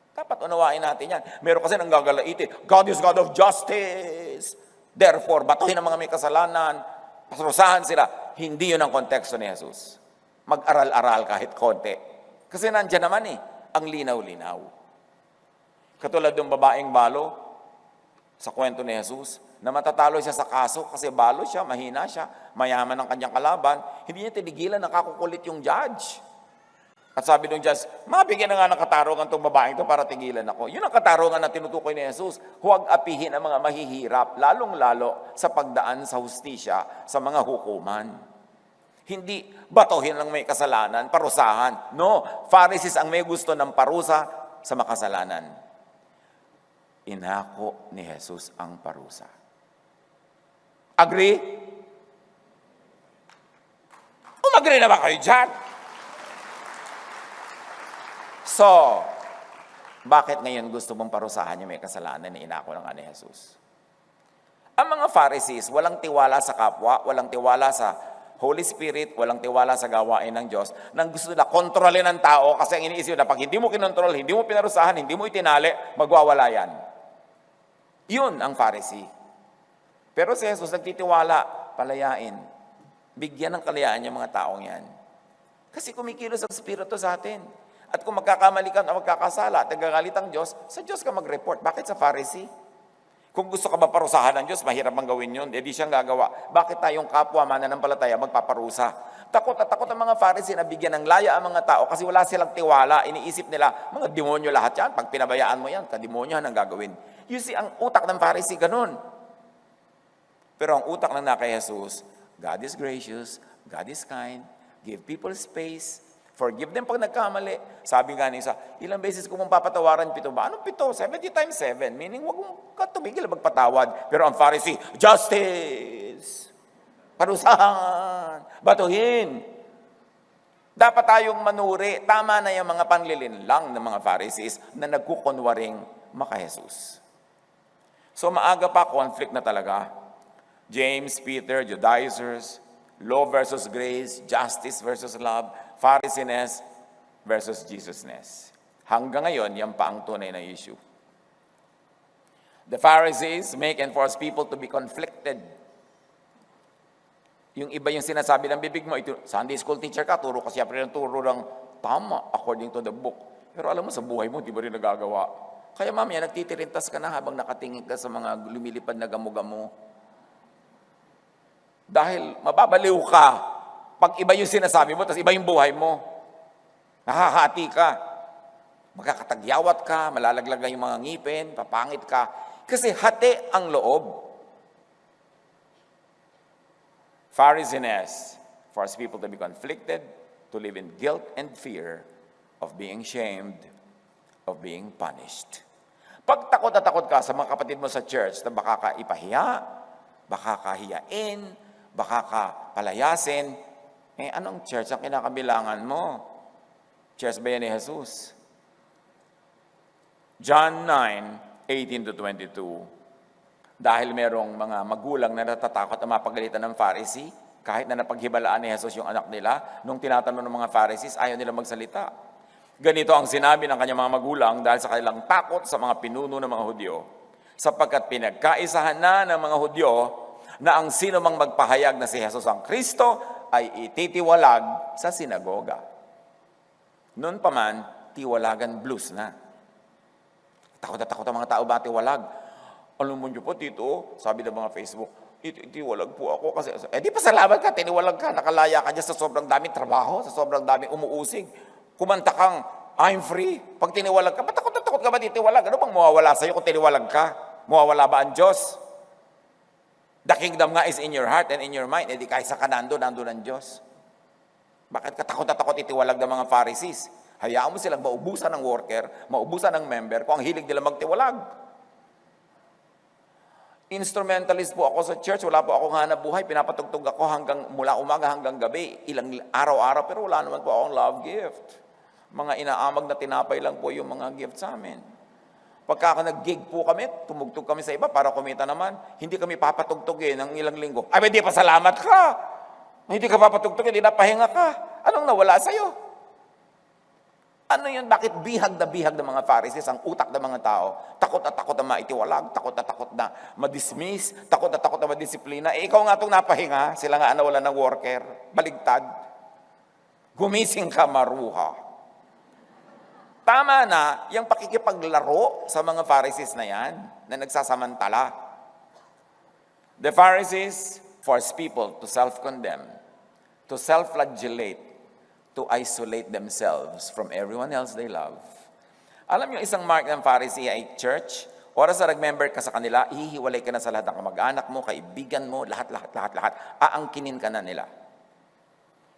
Dapat unawain natin yan. Meron kasi nang gagalaiti, God is God of justice. Therefore, batuhin ang mga may kasalanan, parusahan sila. Hindi yun ang konteksto ni Jesus. Mag-aral-aral kahit konti. Kasi nandiyan naman ang linaw-linaw. Katulad ng babaeng balo, sa kwento ni Jesus, na matatalo siya sa kaso kasi balo siya, mahina siya, mayaman ang kanyang kalaban, hindi niya tinigilan, nakakukulit yung judge. At sabi ng judge, mabigyan na nga ng katarungan itong babaeng ito para tigilan ako. Yun ang katarungan na tinutukoy ni Jesus. Huwag apihin ang mga mahihirap, lalong-lalo sa pagdaan sa hustisya sa mga hukuman. Hindi batuhin lang may kasalanan, parusahan. No, Pharisees ang may gusto ng parusa sa makasalanan. Inako ni Jesus ang parusa. Agree? Agree na ba kayo dyan? So, bakit ngayon gusto mong parusahan yung may kasalanan na inako ng ni Jesus? Ang mga Pharisees, walang tiwala sa kapwa, walang tiwala sa Holy Spirit, walang tiwala sa gawain ng Diyos, nang gusto nila kontrolin ang tao kasi ang iniisip na pag hindi mo kinontrol, hindi mo pinarusahan, hindi mo itinali, magwawala yan. Yun ang Pharisee. Pero si Jesus nagtitiwala, palayain. Bigyan ng kalayaan yung mga taong yan. Kasi kumikilos ang Espiritu sa atin. At kung magkakamali ka o magkakasala at nagagalit ang Diyos, sa Diyos ka mag-report. Bakit sa Pharisee? Kung gusto ka ba parusahan ng Diyos, mahirap bang gawin yun? Di siyang gagawa. Bakit tayong kapwa, mananampalataya, magpaparusa? Takot na takot ang mga Pharisee na bigyan ng laya ang mga tao kasi wala silang tiwala. Iniisip nila, mga demonyo lahat yan. Pag pinabayaan mo yan, kademonyo ang gagawin. You see, ang utak ng Pharisee, ganun. Pero ang utak ng kay Jesus, God is gracious, God is kind, give people space, forgive them pag nagkamali. Sabi nga ni isa, ilang beses ko mong papatawaran, 7 ba? Anong 7? 70 times 7. Meaning, wag mong tumigil magpatawad. Pero ang Pharisee, justice! Parusahan! Batuhin! Dapat tayong manuri. Tama na yung mga panlilinlang ng mga Pharisees na nagkukunwaring maka-Jesus. So maaga pa, conflict na talaga. James, Peter, Judaizers, law versus grace, justice versus love, Pharisees versus Jesusness. Hanggang ngayon, yan pa ang tunay na issue. The Pharisees make and force people to be conflicted. Yung iba yung sinasabi ng bibig mo, ito, Sunday school teacher ka, turo ka siya, pero yung turo ng tama according to the book. Pero alam mo, sa buhay mo, di ba rin nagagawa? Kaya mamaya, nagtitirintas ka na habang nakatingin ka sa mga lumilipad na gamo-gamo. Dahil mababaliw ka pag iba yung sinasabi mo, tapos iba yung buhay mo. Nahahati ka. Magkakatagyawat ka, malalaglagan yung mga ngipin, papangit ka. Kasi hati ang loob. Pharisees force people to be conflicted, to live in guilt and fear of being shamed, of being punished. Pag takot na takot ka sa mga kapatid mo sa church na baka ka ipahiya, baka kahiyain, baka ka palayasin, anong church ang kinakabilangan mo? Church ba yan ni Jesus? John 9, 18 to 22. Dahil merong mga magulang na natatakot na mapagalitan ng Pharisee, kahit na napaghibalaan ni Jesus yung anak nila, nung tinatanong ng mga Pharisees, ayaw nila magsalita. Ganito ang sinabi ng kanyang mga magulang dahil sa kanilang takot sa mga pinuno ng mga Hudyo, sapagkat pinagkaisahan na ng mga Hudyo na ang sino mang magpahayag na si Jesus ang Kristo ay ititiwalag sa sinagoga. Noon pa man, tiwalagan blues na. Takot na takot ang mga tao ba tiwalag? Alam mo niyo po, Tito, sabi ng mga Facebook, itiwalag po ako kasi, di pasalamat ka, tiniwalag ka, nakalaya ka dyan sa sobrang daming trabaho, sa sobrang daming umuusig. Kumanta kang, I'm free. Pag tiniwalag ka, ba't takot na takot ka ba titiwalag? Ano bang mawawala sa'yo kung tiniwalag ka? Mawawala ba ang Diyos? The kingdom nga is in your heart and in your mind. Di kahit sa kanando, nando ng Diyos. Bakit ka takot na takot itiwalag ng mga Pharisees? Hayaan mo silang maubusan ng worker, maubusan ng member, kung ang hilig nila magtiwalag. Instrumentalist po ako sa church, wala po akong hanap buhay, pinapatugtog ako mula umaga hanggang gabi, ilang araw-araw, pero wala naman po akong love gift. Mga inaamag na tinapay lang po yung mga gift sa amin. Pagka nag-gig po kami, tumugtog kami sa iba para kumita naman, hindi kami papatugtogin ng ilang linggo. Ay, hindi pa salamat ka. Hindi ka papatugtogin, hindi napahinga ka. Anong nawala sa'yo? Ano yun? Bakit bihag ng mga Pharisees ang utak ng mga tao? Takot na maitiwalag, takot na madismiss, takot na madisiplina. Ikaw nga itong napahinga, sila nga nawalan ng worker. Baligtad. Gumising ka, maruha. Tama na, yung pakikipaglaro sa mga Pharisees na yan, na nagsasamantala. The Pharisees force people to self-condemn, to self-flagellate, to isolate themselves from everyone else they love. Alam niyo, isang mark ng Pharisee ay church, oras na nag-member ka sa kanila, ihiwalay ka na sa lahat ng kamag-anak mo, kaibigan mo, lahat. Aangkinin ka na nila.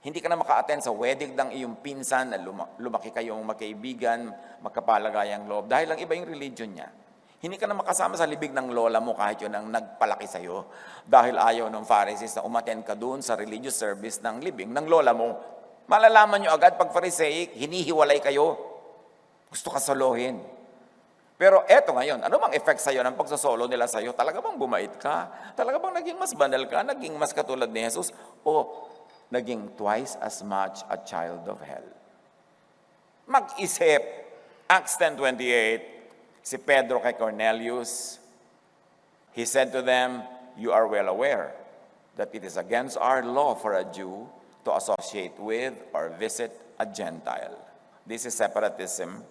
Hindi ka na maka-attend sa wedding ng iyong pinsan na lumaki kayong magkaibigan, magkapalagayang loob, dahil lang iba yung religion niya. Hindi ka na makasama sa libig ng lola mo kahit yun ang nagpalaki sa'yo, dahil ayaw ng Pharisees na umattend ka doon sa religious service ng libing ng lola mo. Malalaman nyo agad pag Pharisaic, hinihiwalay kayo. Gusto ka solohin. Pero eto ngayon, ano bang effect sa'yo ng pagsasolo nila sa'yo? Talaga bang bumait ka? Talaga bang naging mas banal ka? Naging mas katulad ni Jesus? O naging twice as much a child of hell? Mag-isip. Acts 10:28, si Pedro kay Cornelius, he said to them, you are well aware that it is against our law for a Jew to associate with or visit a Gentile. This is separatism.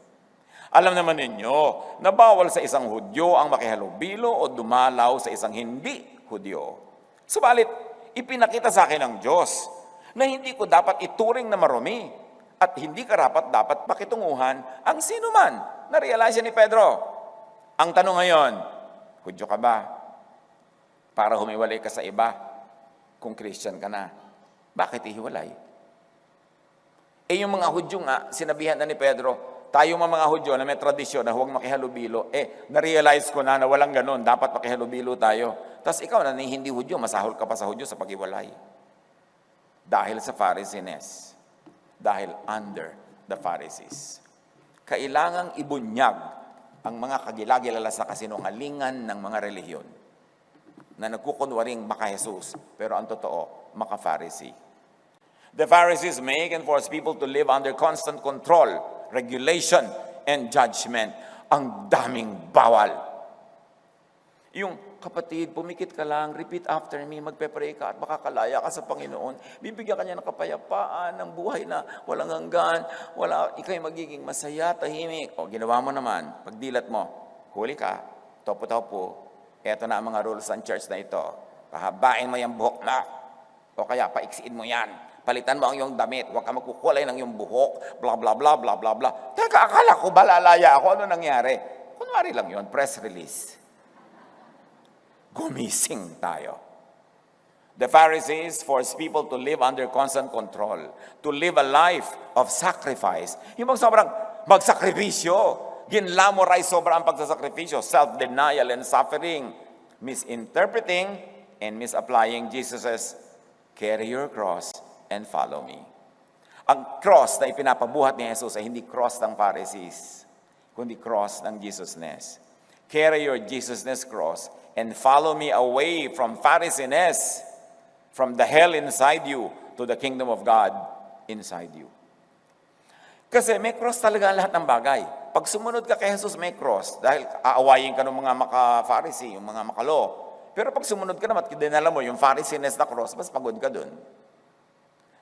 Alam naman ninyo na bawal sa isang Hudyo ang makihalubilo o dumalaw sa isang hindi Hudyo. Subalit, ipinakita sa akin ng Diyos na hindi ko dapat ituring na marumi at hindi karapat dapat pakitunguhan ang sino man. Na-realize ni Pedro. Ang tanong ngayon, Hudyo ka ba? Para humiwalay ka sa iba kung Christian ka na. Bakit ihiwalay? Yung mga Hudyo nga, sinabihan na ni Pedro, tayo mga Hudyo na may tradisyon na huwag makihalubilo, na-realize ko na walang ganun, dapat makihalubilo tayo. Tapos ikaw na hindi Hudyo, masahol ka pa sa Hudyo sa paghiwalay. Dahil sa Pharisees, dahil under the Pharisees. Kailangang ibunyag ang mga kagilagilalas na kasinungalingan ng mga relihiyon na nagkukunwaring maka-Jesus, pero ang totoo, maka-Pharisee. The Pharisees make and force people to live under constant control, regulation, and judgment. Ang daming bawal. Yung kapatid, pumikit ka lang, repeat after me, magpe-pray ka at makakalaya ka sa Panginoon. Bibigyan ka niya ng kapayapaan, ng buhay na walang hanggan, ikaw'y magiging masaya, tahimik. O, ginawa mo naman, pagdilat mo, huli ka, topo-topo, eto na ang mga rules ng church na ito. Pahabain mo yung buhok na, o kaya paiksiin mo yan. Palitan mo ang iyong damit, huwag ka magkukulay ng iyong buhok, bla bla bla bla bla bla. Teka, akala ko ba lalaya ako? Ano nangyari? Kunwari lang yun, press release. Gumising tayo. The Pharisees force people to live under constant control, to live a life of sacrifice. Yung sobrang magsakripisyo, ginlamorize sobra ang pagsasakripisyo, self-denial and suffering, misinterpreting and misapplying Jesus' carry your cross and follow me. Ang cross na ipinapabuhat ni Jesus ay hindi cross ng Pharisees, kundi cross ng Jesusness. Carry your Jesusness cross and follow me away from Pharisees, from the hell inside you to the kingdom of God inside you. Kasi may cross talaga ang lahat ng bagay. Pag sumunod ka kay Jesus, may cross. Dahil aawayin ka ng mga maka-Pharisee, yung mga makalo. Pero pag sumunod ka naman at dinala mo yung Pharisees na cross, mas pagod ka dun.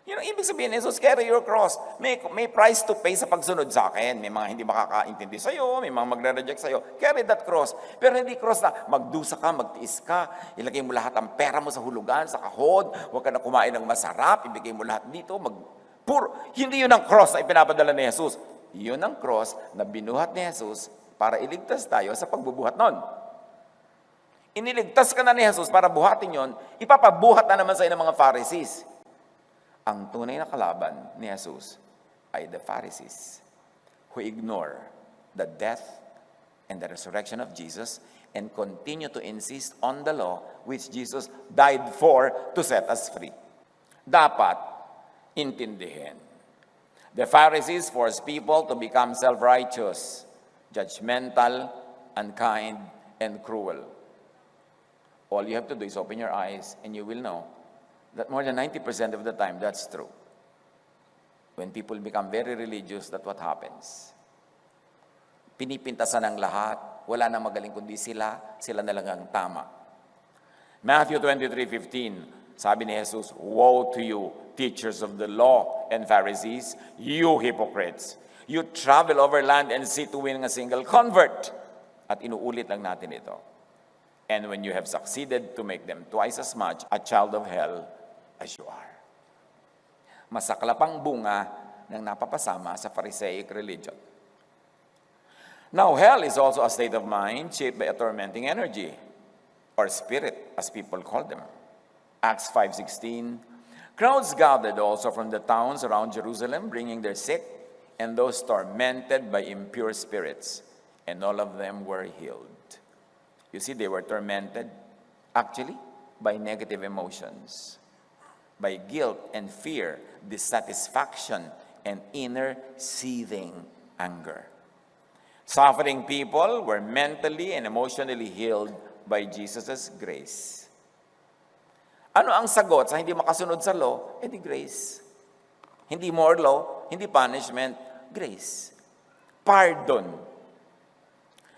Yun ang ibig sabihin, Jesus, carry your cross. May price to pay sa pagsunod sa akin. May mga hindi makakaintindi sa'yo, may mga magre-reject sa'yo. Carry that cross. Pero hindi cross na magdusa ka, magtiis ka, ilagay mo lahat ng pera mo sa hulugan, sa kahod, huwag ka na kumain ng masarap, ibigay mo lahat dito, hindi yun ang cross na ipinapadala ni Jesus. Yun ang cross na binuhat ni Jesus para iligtas tayo sa pagbubuhat nun. Iniligtas ka na ni Jesus para buhatin yon, ipapabuhat na naman sa'yo ng mga Pharisees. Ang tunay na kalaban ni Jesus ay the Pharisees who ignore the death and the resurrection of Jesus and continue to insist on the law which Jesus died for to set us free. Dapat intindihin. The Pharisees force people to become self-righteous, judgmental, unkind, and cruel. All you have to do is open your eyes and you will know that more than 90% of the time, that's true. When people become very religious, that's what happens. Pinipintasan ang lahat, wala na magaling kundi sila na lang ang tama. Matthew 23:15, sabi ni Jesus, "Woe to you, teachers of the law and Pharisees, you hypocrites! You travel over land and sea to win a single convert." At inuulit lang natin ito. And when you have succeeded to make them twice as much a child of hell as you are. Masaklapang bunga ng napapasama sa Pharisaic religion. Now, hell is also a state of mind shaped by a tormenting energy, or spirit, as people call them. Acts 5:16, crowds gathered also from the towns around Jerusalem, bringing their sick and those tormented by impure spirits, and all of them were healed. You see, they were tormented, actually, by negative emotions, by guilt and fear, dissatisfaction, and inner seething anger. Suffering people were mentally and emotionally healed by Jesus' grace. Ano ang sagot sa hindi makasunod sa law? Di grace. Hindi more law, hindi punishment, grace. Pardon.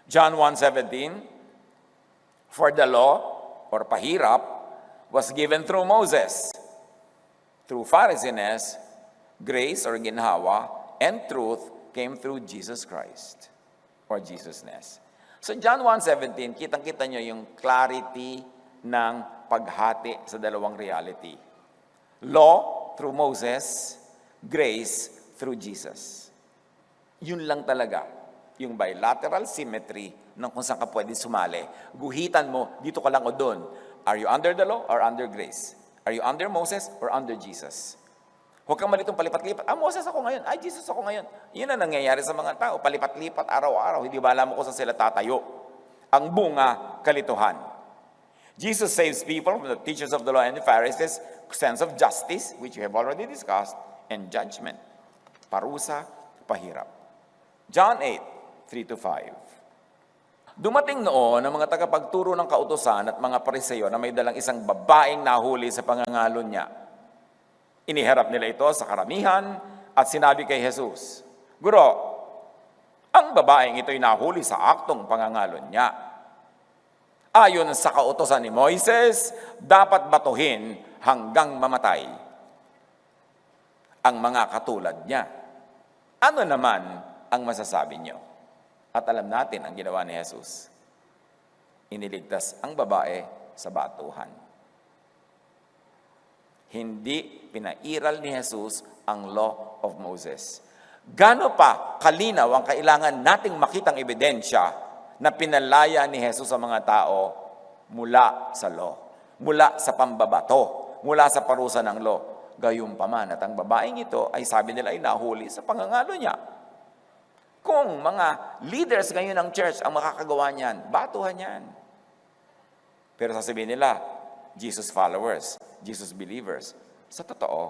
John 1:17, for the law, or pahirap, was given through Moses. Through Pharisees, grace or ginhawa, and truth came through Jesus Christ, or Jesusness. So John 1:17, kitang-kita nyo yung clarity ng paghati sa dalawang reality. Law through Moses, grace through Jesus. Yun lang talaga, yung bilateral symmetry ng kung saan ka pwede sumali. Guhitan mo, dito ka lang o doon. Are you under the law or under grace? Are you under Moses or under Jesus? Huwag kang malitong palipat-lipat. Moses ako ngayon. Jesus ako ngayon. Yun ang nangyayari sa mga tao. Palipat-lipat araw-araw. Hindi ba alam mo kung saan sila tatayo? Ang bunga, kalituhan. Jesus saves people from the teachers of the law and the Pharisees, sense of justice, which we have already discussed, and judgment. Parusa, pahirap. John 8:3-5. Dumating noon ang mga tagapagturo ng kautusan at mga Pariseo na may dalang isang babaeng nahuli sa pangangalo niya. Iniharap nila ito sa karamihan at sinabi kay Jesus, "Guro, ang babaeng ito'y nahuli sa aktong pangangalo niya. Ayon sa kautusan ni Moises, dapat batuhin hanggang mamatay ang mga katulad niya. Ano naman ang masasabi niyo?" At alam natin ang ginawa ni Jesus. Iniligtas ang babae sa batuhan. Hindi pinairal ni Jesus ang law of Moses. Gaano pa kalinaw ang kailangan nating makitang ebidensya na pinalaya ni Jesus sa mga tao mula sa law, mula sa pambabato, mula sa parusa ng law. Gayunpaman at ang babaeng ito ay sabi nila ay nahuli sa pangangalo niya. Kung mga leaders ngayon ng church ang makakagawa niyan, batuhan yan. Pero sasabihin nila, Jesus followers, Jesus believers, sa totoo,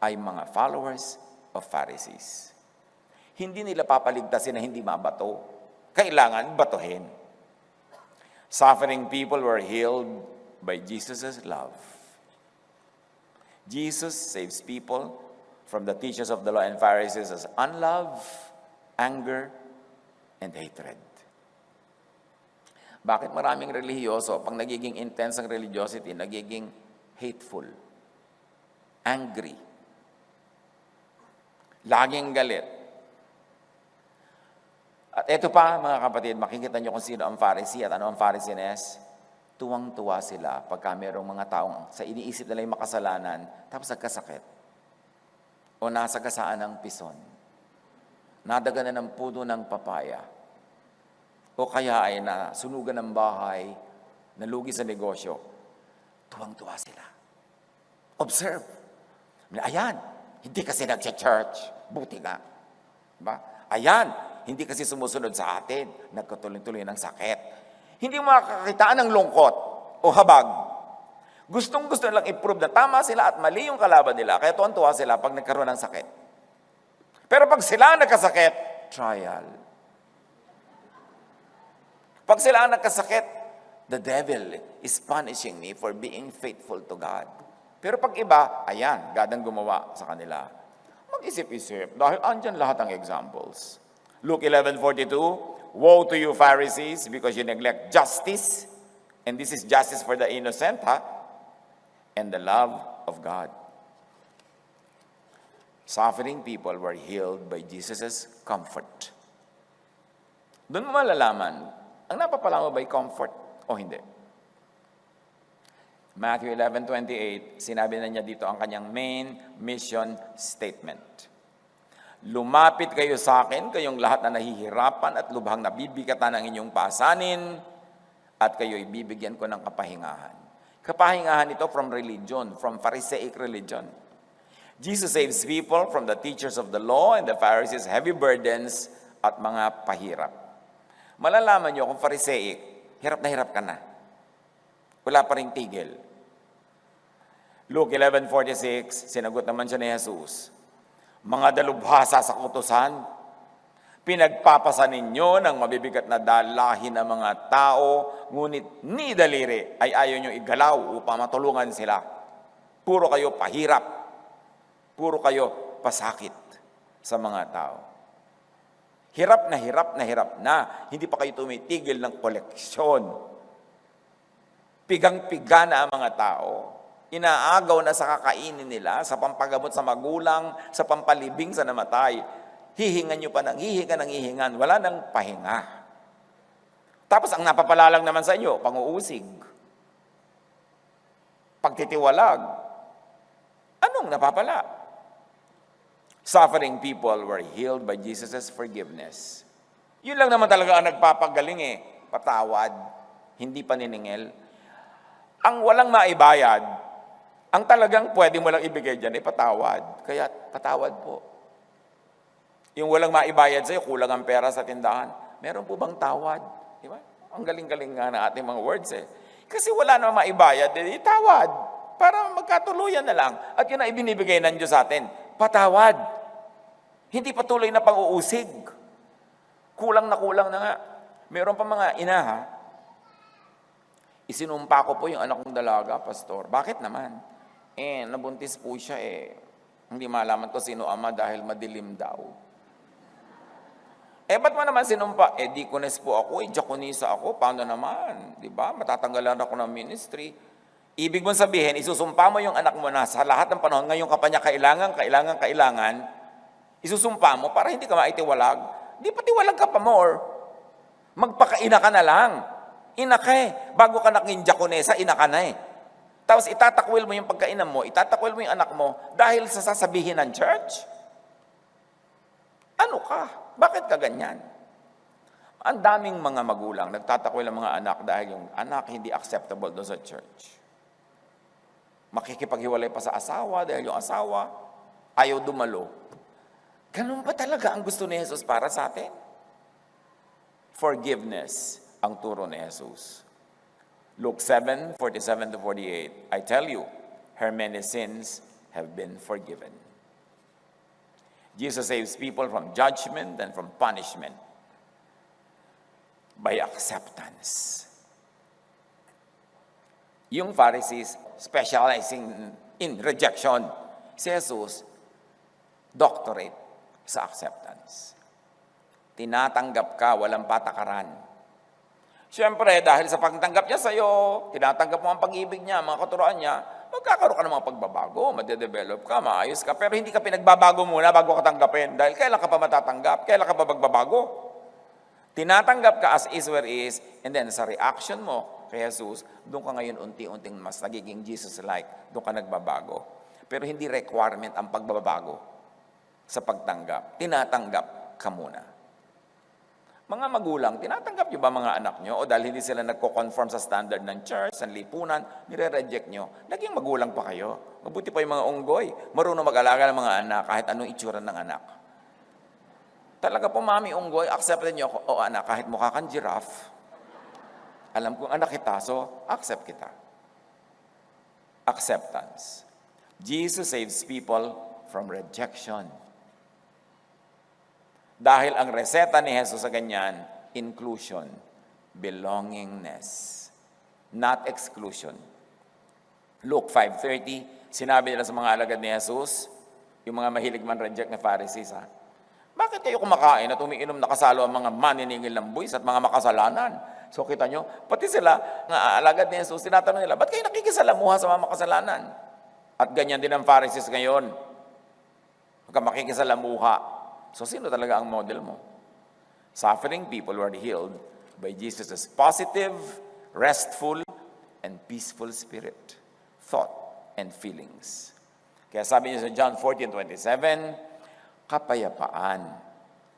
ay mga followers of Pharisees. Hindi nila papaligtasin na hindi mabato. Kailangan batuhin. Suffering people were healed by Jesus' love. Jesus saves people from the teachers of the law and Pharisees as unlove, anger, and hatred. Bakit maraming relihiyoso, pag nagiging intense ang religiosity, nagiging hateful, angry, laging galit? At ito pa, mga kapatid, makikita nyo kung sino ang Pharisee at ano ang Pharisees. Tuwang-tuwa sila pagka mayroong mga taong sa iniisip nila yung makasalanan, tapos nagkasakit. O nasagasaan ng pison. Nadaganan ng puno ng papaya. O kaya ay nasunugan ng bahay, nalugi sa negosyo. Tuwang-tuwa sila. Observe. Ayan, hindi kasi nag-church. Buti nga. Diba? Ayan, hindi kasi sumusunod sa atin. Nagkatuloy-tuloy ng sakit. Hindi makakakitaan ng lungkot o habag. Gustong-gusto nilang i-prove na tama sila at mali yung kalaban nila. Kaya tuwan-tuwa sila pag nagkaroon ng sakit. Pero pag sila nagkasakit, trial. Pag sila nagkasakit, the devil is punishing me for being faithful to God. Pero pag iba, ayan, God ang gumawa sa kanila. Mag-isip-isip dahil andyan lahat ng examples. Luke 11:42, woe to you Pharisees because you neglect justice, and this is justice for the innocent, and the love of God. Suffering people were healed by Jesus' comfort. Doon mo malalaman, ang napapala mo ba'y comfort o hindi? Matthew 11:28, sinabi na niya dito ang kanyang main mission statement. Lumapit kayo sa akin, kayong lahat na nahihirapan at lubhang nabibigatan ng inyong pasanin, at kayo'y bibigyan ko ng kapahingahan. Kapahingahan ito from religion, from Pharisaic religion. Jesus saves people from the teachers of the law and the Pharisees' heavy burdens at mga pahirap. Malalaman nyo kung Pharisaic, hirap na hirap ka na. Wala pa ring tigil. Luke 11:46, sinagot naman siya ni Jesus, mga dalubhasa sa kutusan, pinagpapasan ninyo ng mabibigat na dalahin ng mga tao, ngunit ni daliri ay ayaw nyo igalaw upang matulungan sila. Puro kayo pahirap. Puro kayo pasakit sa mga tao. Hirap na hirap na hirap na. Hindi pa kayo tumitigil ng koleksyon. Pigang-piga na ang mga tao. Inaagaw na sa kakainin nila, sa pampagamot sa magulang, sa pampalibing sa namatay. Hihingan nyo pa ng hihingan. Wala nang pahinga. Tapos ang napapalalang naman sa inyo, panguusig. Pagtitiwalag. Anong napapala? Suffering people were healed by Jesus' forgiveness. Yun lang naman talaga ang nagpapagaling patawad, hindi paniningil. Ang walang maibayad, ang talagang pwede mo lang ibigay dyan ay patawad. Kaya patawad po. Yung walang maibayad sa'yo, kulang ang pera sa tindahan. Meron po bang tawad? Di ba? Ang galing-galing nga na ating mga words Kasi wala namang maibayad, tawad. Para magkatuluyan na lang. At yun ang ibinibigay ng Diyos sa atin. Patawad. Hindi patuloy na pang-uusig. Kulang na nga. Meron pa mga ina, isinumpa ko po yung anak kong dalaga, pastor. Bakit naman? Nabuntis po siya Hindi malaman ko sino ama dahil madilim daw. Ba't mo naman sinumpa? Deaconess po ako, diakonisa ako, paano naman? Diba? Matatanggalan ako ng ministry. Ibig mong sabihin, isusumpa mo yung anak mo na sa lahat ng panahon, ngayon ka pa niya kailangan, isusumpa mo para hindi ka maitiwalag. Di patiwalag ka pa more. Magpakaina ka na lang. Ina ka Bago ka naging diakonesa, ina ka na Tapos itatakwil mo yung pagkainan mo, itatakwil mo yung anak mo dahil sa sasabihin ng church? Ano ka? Bakit ka ganyan? Ang daming mga magulang nagtatakwil ang mga anak dahil yung anak hindi acceptable doon sa church. Makikipaghiwalay pa sa asawa dahil yung asawa ayaw dumalo. Ganun ba talaga ang gusto ni Jesus para sa atin? Forgiveness ang turo ni Jesus. Luke 7:47-48, I tell you, her many sins have been forgiven. Jesus saves people from judgment and from punishment by acceptance. Yung Pharisees, specializing in rejection. Si Jesus, doctorate sa acceptance. Tinatanggap ka, walang patakaran. Siyempre, dahil sa pagtanggap niya sa'yo, tinatanggap mo ang pag-ibig niya, mga katuroan niya, magkakaroon ka ng mga pagbabago, madedevelop ka, maayos ka, pero hindi ka pinagbabago muna bago ka tanggapin. Dahil kailan ka pa matatanggap? Kailan ka pa magbabago? Tinatanggap ka as is where is, and then sa reaction mo kay Jesus, doon ka ngayon unti-unting mas nagiging Jesus-like, doon ka nagbabago. Pero hindi requirement ang pagbabago sa pagtanggap. Tinatanggap ka muna. Mga magulang, tinatanggap nyo ba mga anak nyo? O dahil hindi sila nagko-conform sa standard ng church, sa lipunan, nire-reject nyo. Naging magulang pa kayo. Mabuti pa yung mga unggoy. Marunong mag-alaga ng mga anak kahit anong itsura ng anak. Talaga po, mami unggoy, accepted nyo ako. O anak, kahit mukha kang giraffe, alam kong anak kita, so accept kita. Acceptance. Jesus saves people from rejection. Dahil ang reseta ni Jesus sa ganyan, inclusion, belongingness, not exclusion. Luke 5:30, sinabi nila sa mga alagad ni Jesus, yung mga mahilig man reject na Pharisees, bakit kayo kumakain at umiinom na kasalo ang mga maniningil ng buwis at mga makasalanan? So kita nyo, pati sila, nga alagad ni Jesus, tinatanong nila, ba't kayo nakikisalamuha sa mga makasalanan? At ganyan din ang Pharisees ngayon. Huwag ka makikisalamuha. So, sino talaga ang model mo? Suffering people were healed by Jesus' positive, restful, and peaceful spirit, thought, and feelings. Kaya sabi niya sa John 14:27, kapayapaan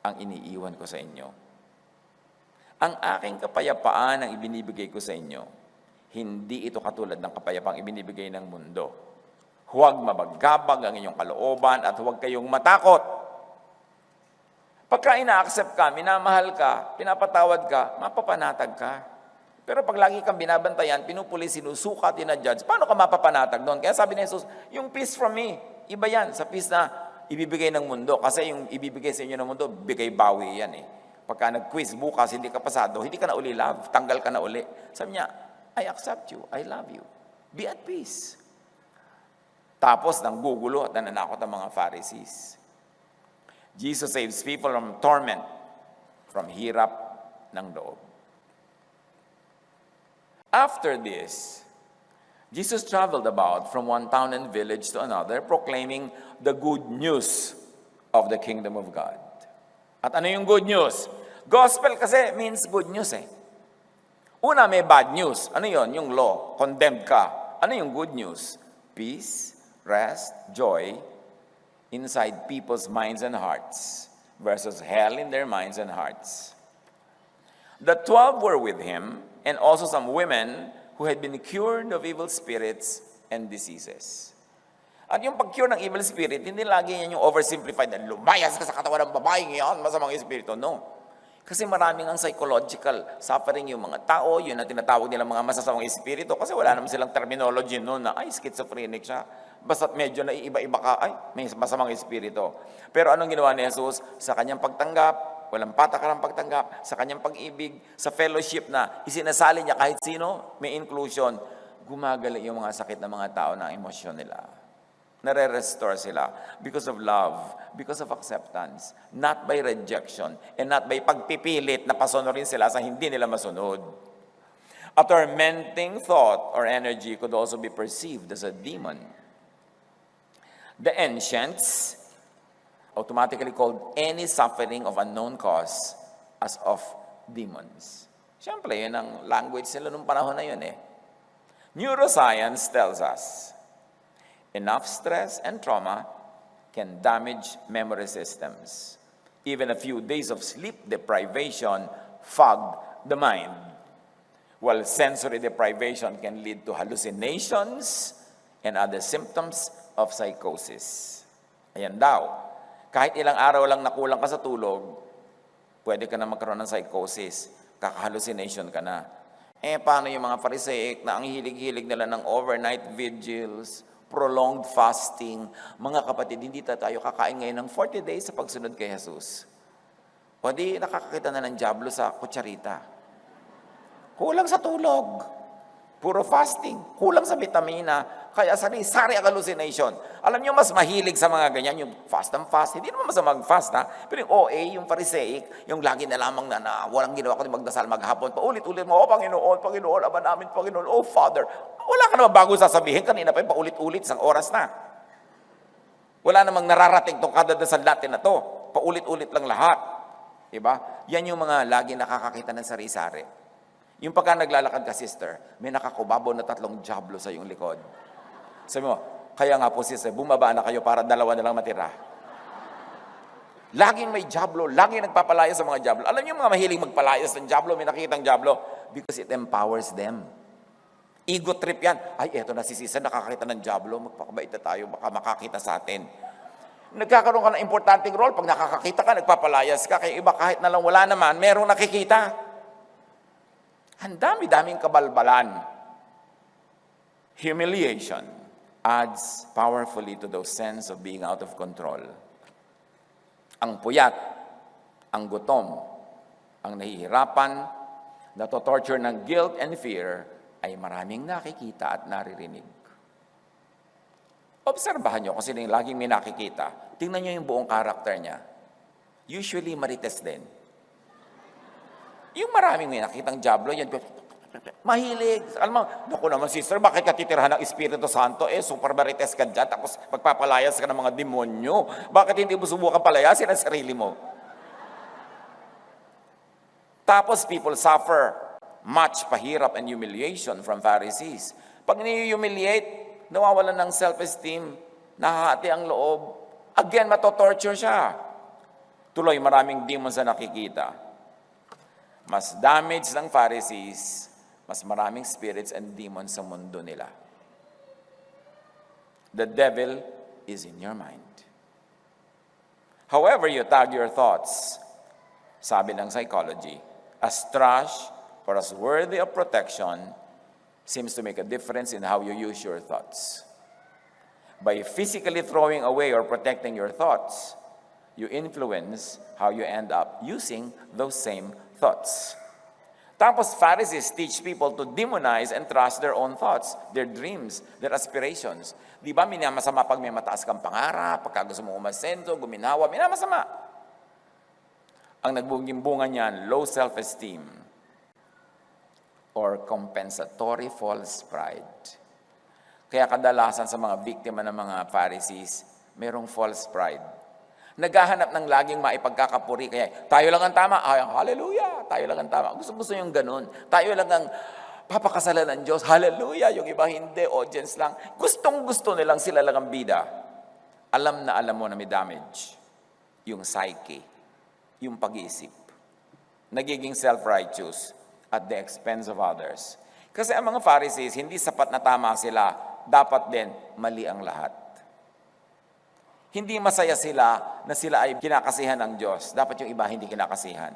ang iniiwan ko sa inyo. Ang aking kapayapaan ang ibinibigay ko sa inyo. Hindi ito katulad ng kapayapaang ibinibigay ng mundo. Huwag mabagabag ang inyong kalooban at huwag kayong matakot. Pagka ina-accept ka, minamahal ka, pinapatawad ka, mapapanatag ka. Pero pag lagi kang binabantayan, pinupuli, sinusuka, tinadjudge, paano ka mapapanatag doon? Kaya sabi ni Jesus, yung peace from me, iba yan sa peace na ibibigay ng mundo. Kasi yung ibibigay sa inyo ng mundo, bigay bawi yan eh. Pagka nag-quiz bukas, hindi ka pasado, hindi ka na uli love, tanggal ka na uli. Sabi niya, I accept you, I love you. Be at peace. Tapos, nanggugulo at nananakot ang mga Pharisees. Jesus saves people from torment, from hirap ng loob. After this, Jesus traveled about from one town and village to another, proclaiming the good news of the kingdom of God. At ano yung good news? Gospel kasi means good news eh. Una, may bad news. Ano yon? Yung law. Condemned ka. Ano yung good news? Peace, rest, joy, inside people's minds and hearts versus hell in their minds and hearts. The 12 were with him, and also some women who had been cured of evil spirits and diseases. At yung pag-cure ng evil spirit, hindi lagi yan yung oversimplified na lumayas ka sa katawan ng babaeng yan, masamang espiritu. No. Kasi maraming ang psychological suffering yung mga tao, yun ang tinatawag nilang mga masasamang espiritu, kasi wala naman silang terminology noon na, ay, schizophrenic siya. Basta't medyo naiiba-iba ka, ay, may masamang espiritu. Pero anong ginawa ni Jesus? Sa kanyang pagtanggap, walang patakarang pagtanggap, sa kanyang pag-ibig, sa fellowship na isinasali niya kahit sino, may inclusion, gumagaling yung mga sakit ng mga tao ng emosyon nila. Nare-restore sila because of love, because of acceptance, not by rejection, and not by pagpipilit na pasunurin sila sa hindi nila masunod. A tormenting thought or energy could also be perceived as a demon. The ancients automatically called any suffering of unknown cause as of demons. Siyempre, yun ang language sila nung panahon na yun eh. Neuroscience tells us, enough stress and trauma can damage memory systems. Even a few days of sleep deprivation fog the mind, while sensory deprivation can lead to hallucinations and other symptoms of psychosis. Ayan daw, kahit ilang araw lang nakulang ka sa tulog, pwede ka na magkaroon ng psychosis, kaka-hallucination ka na. Paano yung mga Pharisaic na ang hilig-hilig nila ng overnight vigils, prolonged fasting? Mga kapatid, hindi tayo kakain ngayon ng 40 days sa pagsunod kay Jesus. O di nakakakita na ng dyablo sa kutsarita. Kulang sa tulog. Puro fasting. Kulang sa vitamina. Kaya sari hallucination. Alam niyo, mas mahilig sa mga ganyan, yung fast and fast. Hindi naman masama mag-fast, ha? Pero yung OA, yung Pharisaic, yung lagi na lamang na walang ginawa kundi magdasal maghapon. Paulit-ulit mo, Panginoon, Panginoon, aba namin, Panginoon, Father. Wala ka naman bago sasabihin. Kanina pa yung paulit-ulit, isang oras na. Wala namang nararating itong kadadasal natin na to. Paulit-ulit lang lahat. Diba? Yan yung mga lagi nakakakita ng sari-sari. Yung pagka naglalakad ka, sister, may nakakubabo na 3 diablo sa iyong likod. Sabi mo, kaya nga po, sister, bumaba na kayo para 2 na lang matira. Laging may diablo, laging nagpapalaya sa mga diablo. Alam niyo mga mahiling magpalaya sa diablo, may nakikitang diablo, because it empowers them. Ego trip yan. Ay, eto na si sister, nakakita ng diablo, magpakabait na tayo, baka makakita sa atin. Nagkakaroon ka ng importanteng role, pag nakakakita ka, nagpapalayas ka, kaya iba kahit na lang wala naman, merong nakikita. Ang dami-daming kabalbalan. Humiliation adds powerfully to the sense of being out of control. Ang puyat, ang gutom, ang nahihirapan, natotorture ng guilt and fear, ay maraming nakikita at naririnig. Obserbahan nyo kasi yung laging may nakikita. Tingnan nyo yung buong karakter niya. Usually, marites din. Yung maraming may nakitang diablo, yan, mahilig. Alam mo, naku naman sister, bakit ka titirhan ng Espiritu Santo? Super marites ka dyan, tapos magpapalayas ka ng mga demonyo. Bakit hindi mo subukan palayasin ang sarili mo? Tapos people suffer much pahirap and humiliation from Pharisees. Pag ni-humiliate, nawawalan ng self-esteem, nahahati ang loob, again, matotorture siya. Tuloy, maraming demons na nakikita. Mas damage ng Pharisees, mas maraming spirits and demons sa mundo nila. The devil is in your mind. However you tag your thoughts, sabi ng psychology, as trash or as worthy of protection seems to make a difference in how you use your thoughts. By physically throwing away or protecting your thoughts, you influence how you end up using those same thoughts. Tapos Pharisees teach people to demonize and trust their own thoughts, their dreams, their aspirations. Di ba minamasama pag may mataas kang pangarap, pagka gusto mo umasenso, guminawa, minamasama. Ang nagbungimbungan niyan, low self-esteem or compensatory false pride. Kaya kadalasan sa mga biktima ng mga Pharisees, merong false pride. Naghahanap ng laging maipagkakapuri. Kaya tayo lang ang tama. Ay, hallelujah! Tayo lang ang tama. Gusto yung ganun. Tayo lang ang papakasalan ng Diyos. Hallelujah! Yung iba hindi, audience lang. Gustong-gusto nilang sila lang ang bida. Alam na alam mo na may damage. Yung psyche. Yung pag-iisip. Nagiging self-righteous at the expense of others. Kasi ang mga Pharisees, hindi sapat na tama sila. Dapat din, mali ang lahat. Hindi masaya sila na sila ay kinakasihan ng Diyos. Dapat yung iba hindi kinakasihan.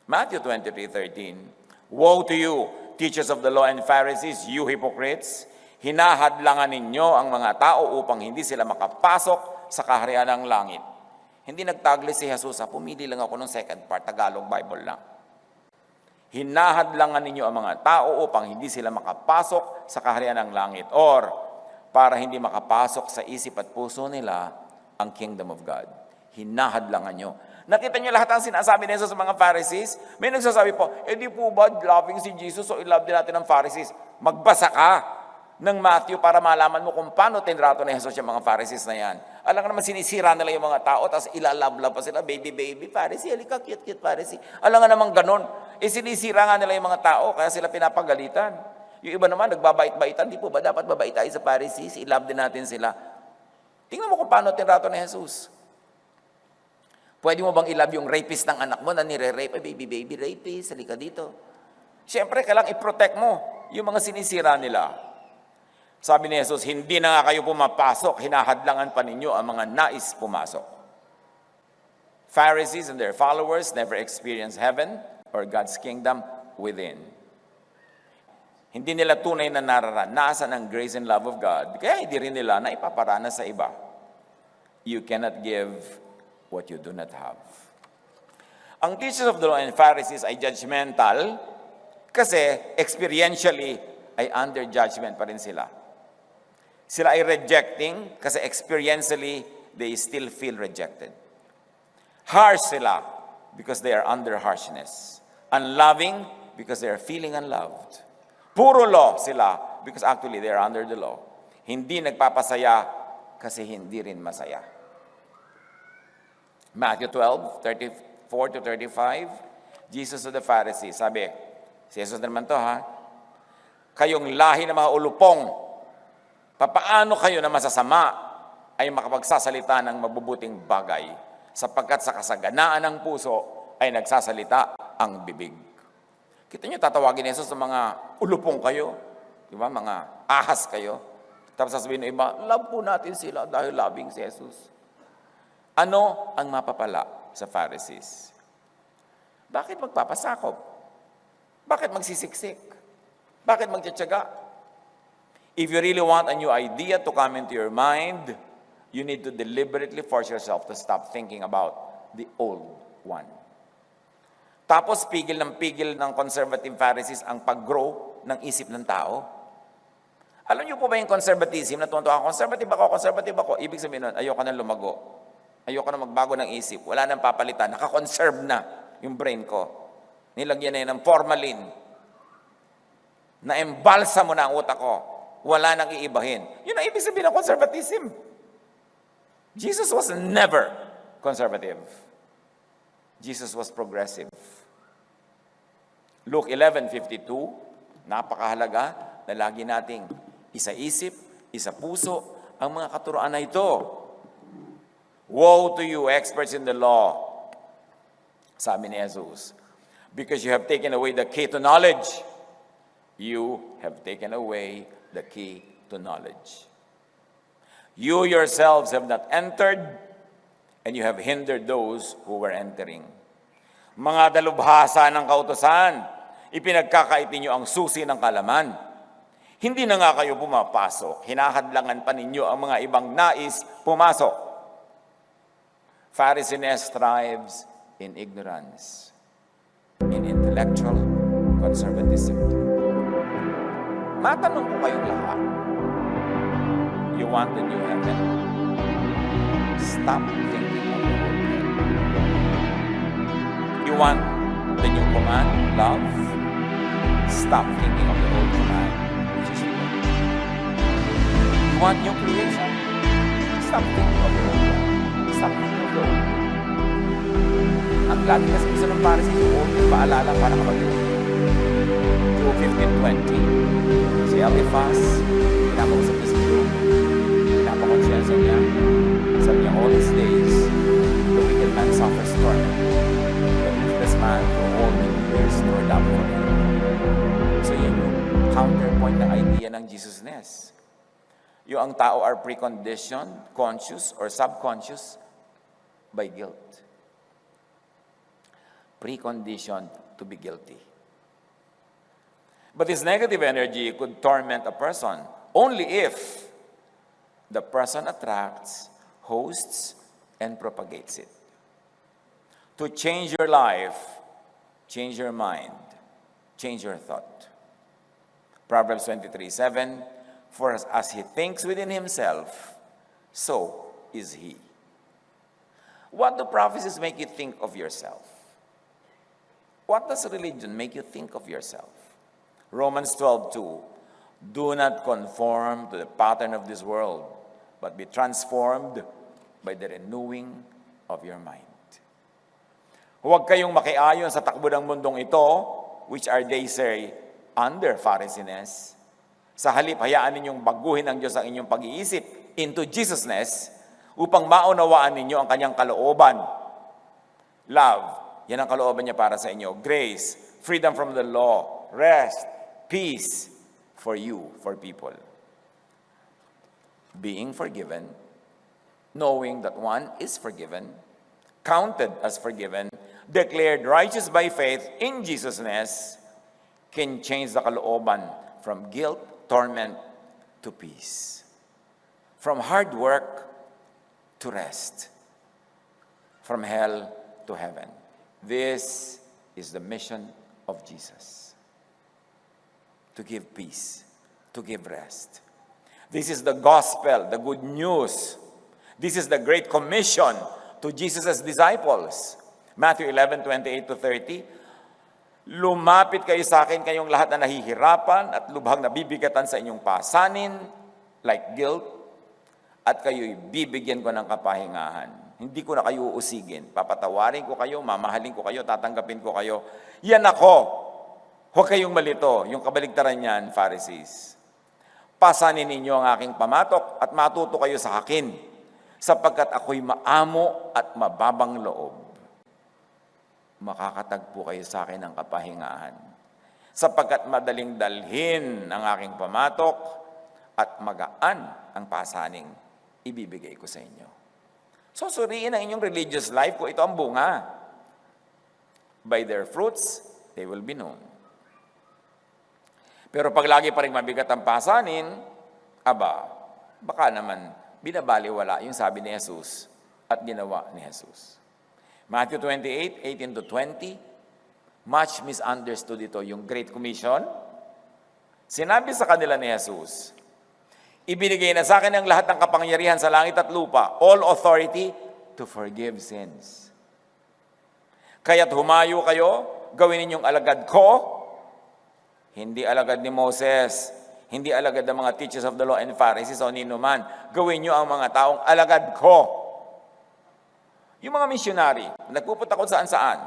Matthew 23:13, Woe to you, teachers of the law and Pharisees, you hypocrites! Hinahadlangan ninyo ang mga tao upang hindi sila makapasok sa kaharian ng langit. Hindi nagtagli si Jesus, pumili lang ako ng second part, Tagalog Bible lang. Hinahadlangan ninyo ang mga tao upang hindi sila makapasok sa kaharian ng langit. Or, para hindi makapasok sa isip at puso nila ang kingdom of God. Hinahadlangan nyo. Nakita nyo lahat ang sinasabi ni Jesus sa mga Pharisees? May nagsasabi po, di po ba loving si Jesus, so i-love din natin ang Pharisees? Magbasa ka ng Matthew para malaman mo kung paano tinrato ni Jesus yung mga Pharisees na yan. Alam ka naman, sinisira nila yung mga tao, tapos ilalab-lab pa sila, baby, Pharisee, halika, cute, Pharisee. Alam nga naman ganon. Sinisira nga nila yung mga tao, kaya sila pinapagalitan. Yung iba naman, nagbabait-baitan, di po ba dapat babait tayo sa Pharisees? I-love din natin sila. Tingnan mo kung paano tinrato ni Jesus. Pwede mo bang i-love yung rapist ng anak mo na nire-rape? Ay, baby, rapist, halika dito. Siyempre, kailangang i-protect mo yung mga sinisira nila. Sabi ni Jesus, hindi na nga kayo pumapasok, hinahadlangan pa ninyo ang mga nais pumasok. Pharisees and their followers never experienced heaven or God's kingdom within. Hindi nila tunay na nararanasan ang grace and love of God, kaya hindi rin nila na ipaparana sa iba. You cannot give what you do not have. Ang teachers of the law and Pharisees ay judgmental kasi experientially ay under judgment pa rin sila. Sila ay rejecting kasi experientially, they still feel rejected. Harsh sila because they are under harshness. Unloving because they are feeling unloved. Puro law sila because actually they are under the law. Hindi nagpapasaya kasi hindi rin masaya. Matthew 12, 34 to 35, Jesus to the Pharisees, sabi, si Jesus naman to ha, kayong lahi ng mga ulupong, papaano kayo na masasama ay makapagsasalita ng mabubuting bagay, sapagkat sa kasaganaan ng puso ay nagsasalita ang bibig. Kita nyo, tatawagin ni Jesus sa mga ulupong kayo, di ba? Mga ahas kayo. Tapos sasabihin ng iba, love po natin sila dahil loving si Jesus. Ano ang mapapala sa Pharisees? Bakit magpapasakop? Bakit magsisiksik? Bakit magtsatsaga? If you really want a new idea to come into your mind, you need to deliberately force yourself to stop thinking about the old one. Tapos pigil ng conservative Pharisees ang pag-grow ng isip ng tao. Alam niyo po ba yung conservatism? Natutuwa ako, conservative ako. Ibig sabihin nun, ayoko na lumago. Ayoko na magbago ng isip. Wala nang papalitan. Nakakonserve na yung brain ko. Nilagyan na yun ng formalin. Na-embalsa mo na ang utak ko. Wala nang iibahin. Yun ang ibig sabihin ng conservatism. Jesus was never conservative. Jesus was progressive. Luke 11:52, napakahalaga na lagi nating isa-isip, isa-puso ang mga katuroan na ito. Woe to you, experts in the law, sabi ni Jesus, because you have taken away the key to knowledge. You have taken away the key to knowledge. You yourselves have not entered, and you have hindered those who were entering. Mga dalubhasa ng kautusan, ipinagkakait ninyo ang susi ng kalaman. Hindi na nga kayo pumapasok, hinahadlangan pa ninyo ang mga ibang nais pumasok. Pharisees thrives in ignorance, in intellectual conservatism. Matanong ko kayong lahat, you want the new heaven? Stop thinking of the old heaven. You want the new command, love? Stop thinking of the old command, which is love. You want new creation? Stop thinking of the old one. Stop thinking of the old. Ang lagi kasi gusto ng Pharisees yung old, paalala para kapag-iwan. Job 15:20, si Eliphaz, pinapag-usap niya si Job, pinapakonsensya niya, sabi niya, all his days, the wicked man suffers torment, the ruthless man for all many years stored up for him. So yun yung counterpoint ng idea ng Jesusness. Yung ang tao are preconditioned, conscious, or subconscious by guilt. Preconditioned to be guilty. But this negative energy could torment a person only if the person attracts, hosts, and propagates it. To change your life, change your mind, change your thought. Proverbs 23:7, for as he thinks within himself, so is he. What do prophecies make you think of yourself? What does religion make you think of yourself? Romans 12:2, do not conform to the pattern of this world, but be transformed by the renewing of your mind. Huwag kayong makiayon sa takbo ng mundong ito, which are, they say, under Pharisees. Sa halip, hayaan ninyong baguhin ng Diyos ang inyong pag-iisip into Jesusness upang maunawaan ninyo ang kanyang kalooban. Love, yan ang kalooban niya para sa inyo. Grace, freedom from the law, rest, peace for you, for people. Being forgiven, knowing that one is forgiven, counted as forgiven, declared righteous by faith in Jesusness, can change the kalooban from guilt, torment, to peace. From hard work to rest. From hell to heaven. This is the mission of Jesus. To give peace to give rest. This is the gospel, the good news. This is the great commission to Jesus' disciples. Matthew 11:28-30, lumapit kayo sa akin, kayong lahat na nahihirapan at lubhang nabibigatan sa inyong pasanin, like guilt, at kayo'y bibigyan ko ng kapahingahan. Hindi ko na kayo uusigin. Papatawarin ko kayo, mamahalin ko kayo, tatanggapin ko kayo. Yan ako. Huwag kayong malito. Yung kabaligtaran niyan, Pharisees. Pasanin ninyo ang aking pamatok at matuto kayo sa akin, sapagkat ako'y maamo at mababang loob. Makakatagpo kayo sa akin ng kapahingahan, sapagkat madaling dalhin ang aking pamatok at magaan ang pasaning ibibigay ko sa inyo. So, suriin ang inyong religious life kung ito ang bunga. By their fruits, they will be known. Pero pag lagi pa rin mabigat ang pasanin, baka naman binabaliwala yung sabi ni Jesus at ginawa ni Jesus. Matthew 28:18-20, much misunderstood ito, yung Great Commission. Sinabi sa kanila ni Jesus, ibinigay na sa akin ang lahat ng kapangyarihan sa langit at lupa, all authority to forgive sins. Kaya't humayo kayo, gawin ninyong alagad ko, hindi alagad ni Moses, hindi alagad ng mga teachers of the law and Pharisees o nino man. Gawin nyo ang mga taong alagad ko. Yung mga missionary, nagpupunta kung saan-saan,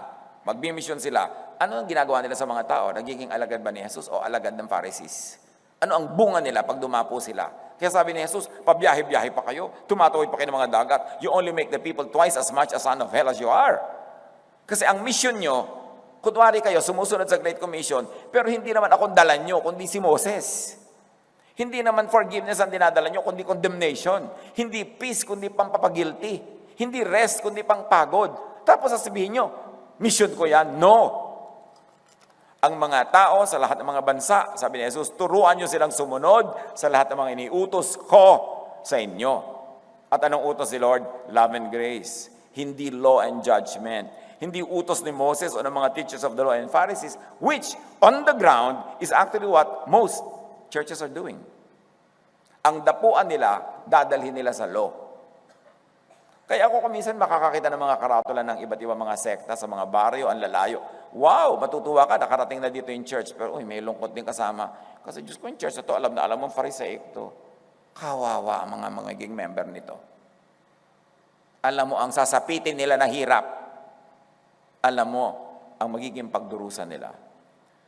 magbimisyon sila. Ano ang ginagawa nila sa mga tao? Nagiging alagad ba ni Jesus o alagad ng Pharisees? Ano ang bunga nila pag dumapo sila? Kaya sabi ni Jesus, pabiyahe-biyahe pa kayo, tumatawid pa kayo ng mga dagat, you only make the people twice as much a son of hell as you are. Kasi ang mission nyo, kunwari kayo, sumusunod sa Great Commission, pero hindi naman akong dala nyo, kundi si Moses. Hindi naman forgiveness ang dinadala nyo, kundi condemnation. Hindi peace, kundi pampapagilty. Hindi rest, kundi pang pagod. Tapos sasabihin nyo, mission ko yan. No. Ang mga tao sa lahat ng mga bansa, sabi ni Jesus, turuan nyo silang sumunod sa lahat ng mga iniutos ko sa inyo. At anong utos ni Lord? Love and grace. Hindi law and judgment. Hindi utos ni Moses o ng mga teachers of the law and Pharisees, which on the ground is actually what most churches are doing. Ang dapuan nila, dadalhin nila sa law. Kaya ako kuminsan makakakita ng mga karatula ng iba't ibang mga sekta sa mga baryo, ang lalayo. Wow, matutuwa ka, nakarating na dito yung church. Pero may lungkot din kasama. Kasi Diyos ko, yung church na to, alam mong Pharisaic to. Kawawa ang mga magiging member nito. Alam mo, ang sasapitin nila na hirap. Alam mo, ang magiging pagdurusan nila.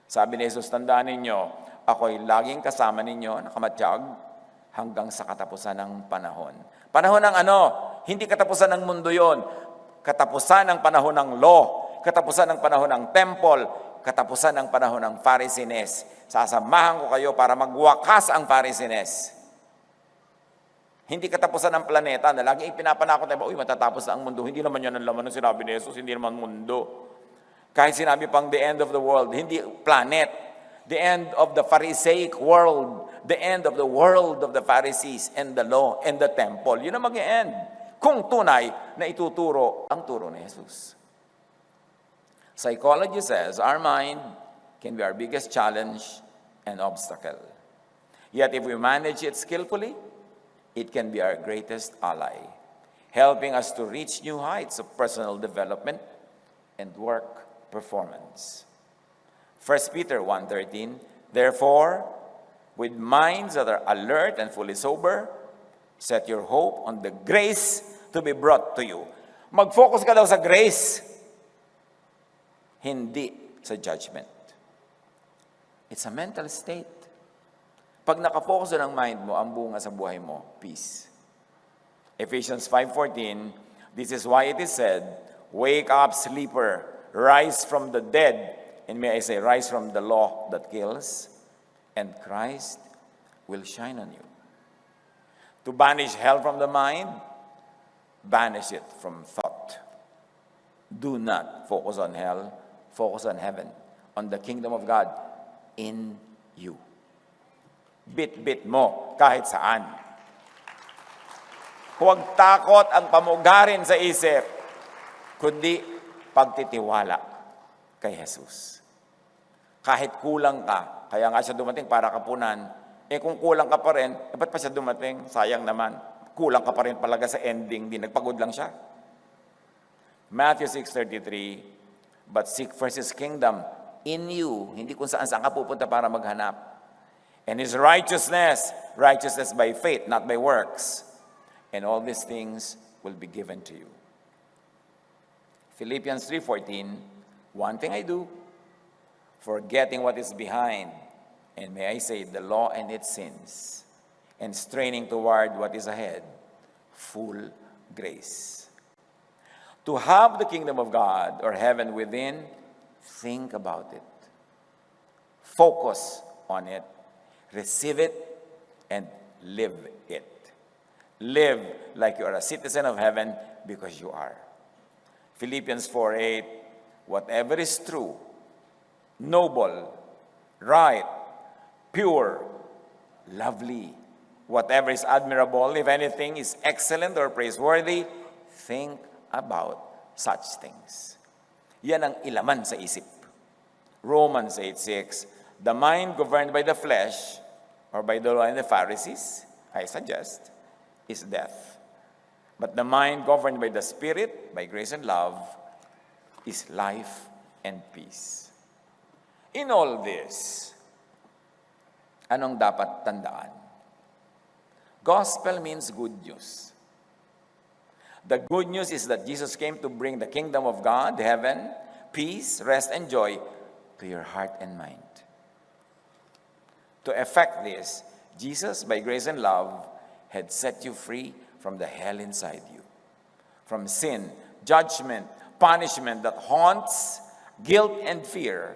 Sabi ni Jesus, tandaan ninyo, ako'y laging kasama ninyo, nakamatiyag, hanggang sa katapusan ng panahon. Panahon ng ano? Hindi katapusan ng mundo yon. Katapusan ng panahon ng law. Katapusan ng panahon ng temple. Katapusan ng panahon ng Pharisees. Sasamahan ko kayo para magwakas ang Pharisees. Hindi katapusan ng planeta na lagi ipinapanakot tayo, matatapos na ang mundo. Hindi naman yan ang laman ng sinabi ni Jesus, hindi naman mundo. Kahit sinabi pang the end of the world, hindi planet. The end of the Pharisaic world, the end of the world of the Pharisees and the law and the temple. Yun ang mag-e-end. Kung tunay na ituturo ang turo ni Jesus. Psychology says our mind can be our biggest challenge and obstacle. Yet if we manage it skillfully, it can be our greatest ally, helping us to reach new heights of personal development and work performance. 1 Peter 1:13, therefore, with minds that are alert and fully sober, set your hope on the grace to be brought to you. Mag-focus ka daw sa grace, hindi sa judgment. It's a mental state. Pag nakafocus ng mind mo, ang bunga sa buhay mo, peace. Ephesians 5:14, this is why it is said, wake up, sleeper, rise from the dead, and may I say, rise from the law that kills, and Christ will shine on you. To banish hell from the mind, banish it from thought. Do not focus on hell, focus on heaven, on the kingdom of God in you. Bit-bit mo kahit saan. Huwag takot ang pamugarin sa isip, kundi pagtitiwala kay Jesus. Kahit kulang ka, kaya nga siya dumating para kapunan Kung kulang ka pa rin, ba't pa siya dumating? Sayang naman. Kulang ka pa rin palaga sa ending, di nagpagod lang siya. Matthew 6:33, but seek first His kingdom in you. Hindi kung saan ka pupunta para maghanap. And His righteousness by faith, not by works. And all these things will be given to you. Philippians 3:14, one thing I do, forgetting what is behind, and may I say the law and its sins, and straining toward what is ahead, full grace. To have the kingdom of God or heaven within, think about it. Focus on it. Receive it and live it. Live like you are a citizen of heaven because you are. Philippians 4:8, whatever is true, noble, right, pure, lovely, whatever is admirable, if anything is excellent or praiseworthy, think about such things. Yan ang ilaman sa isip. Romans 8:6, the mind governed by the flesh or by the law and the Pharisees, I suggest, is death. But the mind governed by the Spirit, by grace and love, is life and peace. In all this, anong dapat tandaan? Gospel means good news. The good news is that Jesus came to bring the kingdom of God, heaven, peace, rest, and joy to your heart and mind. To effect this, Jesus, by grace and love, had set you free from the hell inside you, from sin, judgment, punishment that haunts, guilt, and fear,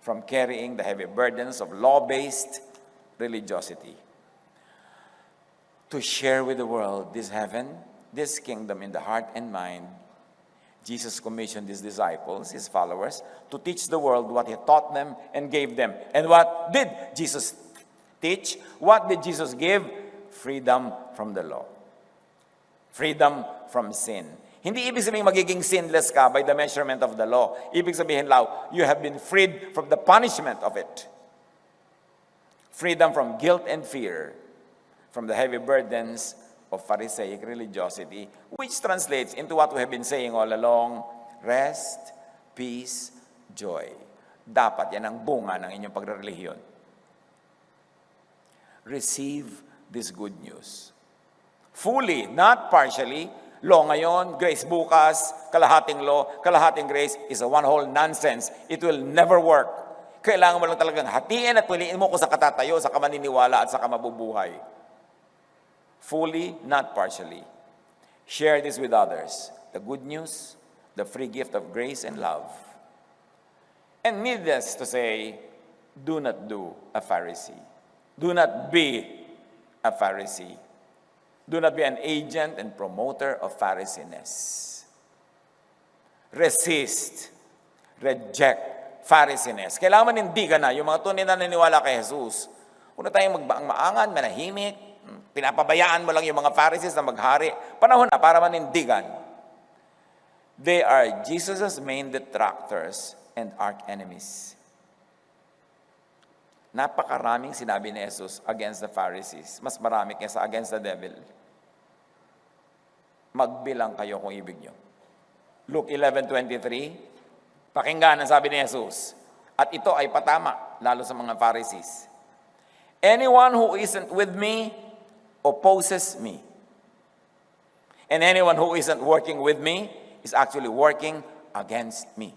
from carrying the heavy burdens of law-based religiosity. To share with the world this heaven, this kingdom in the heart and mind, Jesus commissioned His disciples, His followers, to teach the world what He taught them and gave them. And what did Jesus teach? What did Jesus give? Freedom from the law. Freedom from sin. Hindi ibig sabihin magiging sinless ka by the measurement of the law. Ibig sabihin lang, you have been freed from the punishment of it. Freedom from guilt and fear, from the heavy burdens of Pharisaic religiosity, which translates into what we have been saying all along, rest, peace, joy. Dapat yan ang bunga ng inyong pagrelihiyon. Receive this good news. Fully, not partially. Law ngayon, grace bukas, kalahating law, kalahating grace is a one whole nonsense. It will never work. Kailangan mo lang talagang hatiin at piliin mo kung sa katatayo, sa kamaniniwala at sa kamabubuhay. Fully, not partially. Share this with others. The good news, the free gift of grace and love. And needless to say, do not do a Pharisee. Do not be a Pharisee. Do not be an agent and promoter of Pharisiness. Resist, reject Pharisiness. Kailangan manindigan na yung mga tunay na naniniwala kay Jesus. Kung na tayong magbaang-maangan, manahimik, pinapabayaan mo lang yung mga Pharisees na maghari, panahon na para manindigan. They are Jesus' main detractors and arch-enemies. Napakaraming sinabi ni Jesus against the Pharisees. Mas marami kaysa against the devil. Magbilang kayo kung ibig nyo. Luke 11:23, pakinggan ang sabi ni Jesus. At ito ay patama, lalo sa mga Pharisees. Anyone who isn't with me opposes me. And anyone who isn't working with me is actually working against me.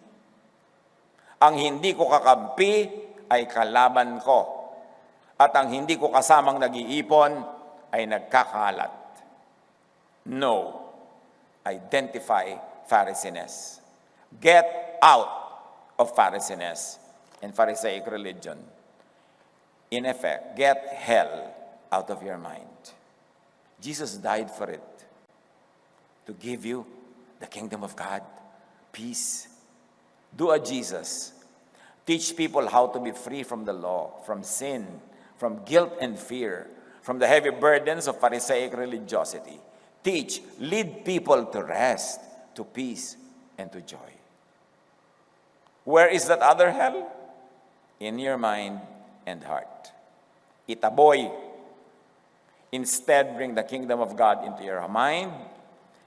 Ang hindi ko kakampi ay kalaban ko. At ang hindi ko kasamang nag-iipon ay nagkakalat. No. Identify Pharisiness. Get out of Pharisiness and Pharisaic religion. In effect, get hell out of your mind. Jesus died for it. To give you the kingdom of God, peace. Do a Jesus. Teach people how to be free from the law, from sin, from guilt and fear, from the heavy burdens of Pharisaic religiosity. Teach, lead people to rest, to peace, and to joy. Where is that other hell? In your mind and heart. itaboy. Instead, bring the kingdom of God into your mind,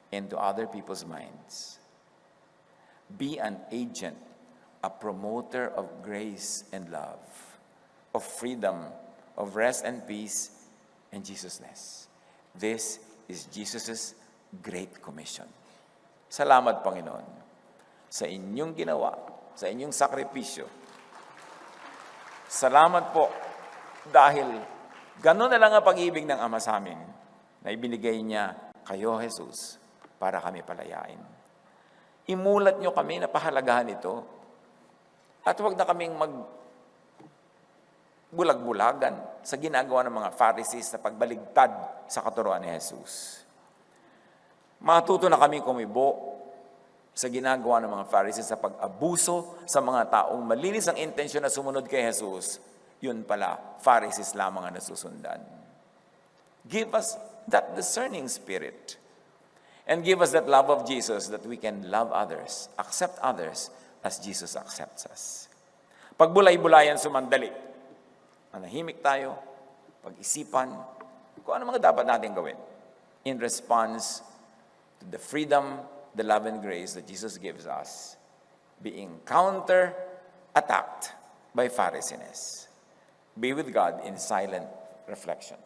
into other people's minds. Be an agent, a promoter of grace and love, of freedom, of rest and peace, and Jesusness. This is Jesus' Great Commission. Salamat, Panginoon, sa inyong ginawa, sa inyong sakripisyo. Salamat po dahil gano'n na lang ang pag-ibig ng Ama sa amin na ibinigay niya kayo, Jesus, para kami palayain. Imulat niyo kami na pahalagahan ito at huwag na kaming bulag-bulagan sa ginagawa ng mga Pharisees na pagbaligtad sa katuruan ni Jesus. Matuto na kami kumibo sa ginagawa ng mga Pharisees sa pag-abuso sa mga taong malinis ang intensyon na sumunod kay Jesus. Yun pala, Pharisees lamang ang nasusundan. Give us that discerning spirit. And give us that love of Jesus that we can love others, accept others as Jesus accepts us. Pagbulay-bulayan sumandali, manahimik tayo, pag-isipan, kung ano mga dapat natin gawin in response to the freedom, the love and grace that Jesus gives us, being counter-attacked by Pharisees. Be with God in silent reflection.